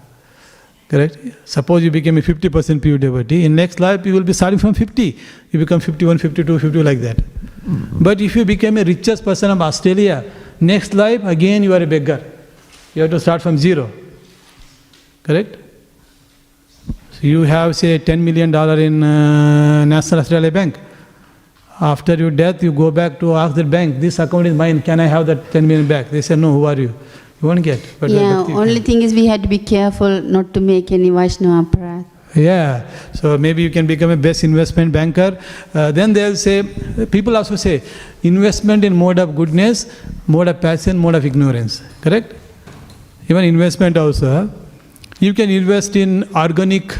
Correct? Suppose you became a 50% pure devotee. In next life, you will be starting from 50. You become 51, 52, 50 like that. But if you became a richest person of Australia, next life, again you are a beggar. You have to start from 0. Correct? So you have, say, $10 million in National Australia Bank. After your death, you go back to ask the bank, this account is mine, can I have that 10 million back? They say, no, who are you? You won't get. But only thing is we had to be careful not to make any Vaishnava aparat. Yeah, so maybe you can become a best investment banker. Then they'll say, people also say, investment in mode of goodness, mode of passion, mode of ignorance. Correct? Even investment also. You can invest in organic,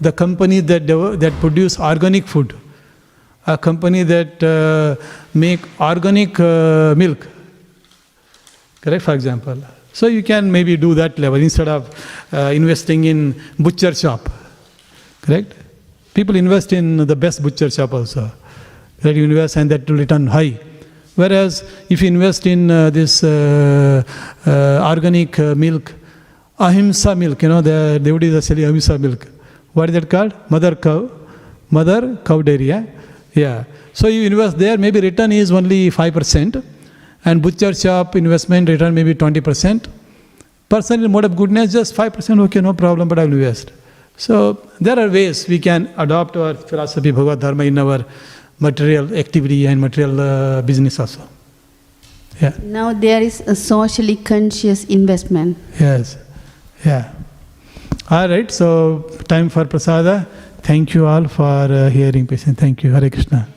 the company that produce organic food. A company that make organic milk. Correct, for example. So you can maybe do that level instead of investing in butcher shop. Correct? People invest in the best butcher shop also. That you invest and that will return high. Whereas if you invest in this organic milk, ahimsa milk, the devotees are selling ahimsa milk. What is that called? Mother cow dairy. Yeah. So you invest there, maybe return is only 5%. And butcher shop investment return maybe 20%. Person in mode of goodness, just 5%, okay, no problem, but I will invest. So there are ways we can adopt our philosophy, Bhagavad Dharma in our material activity and material business also. Yeah. Now there is a socially conscious investment. Yes. Yeah. All right, so time for prasada. Thank you all for hearing patience. Thank you. Hare Krishna.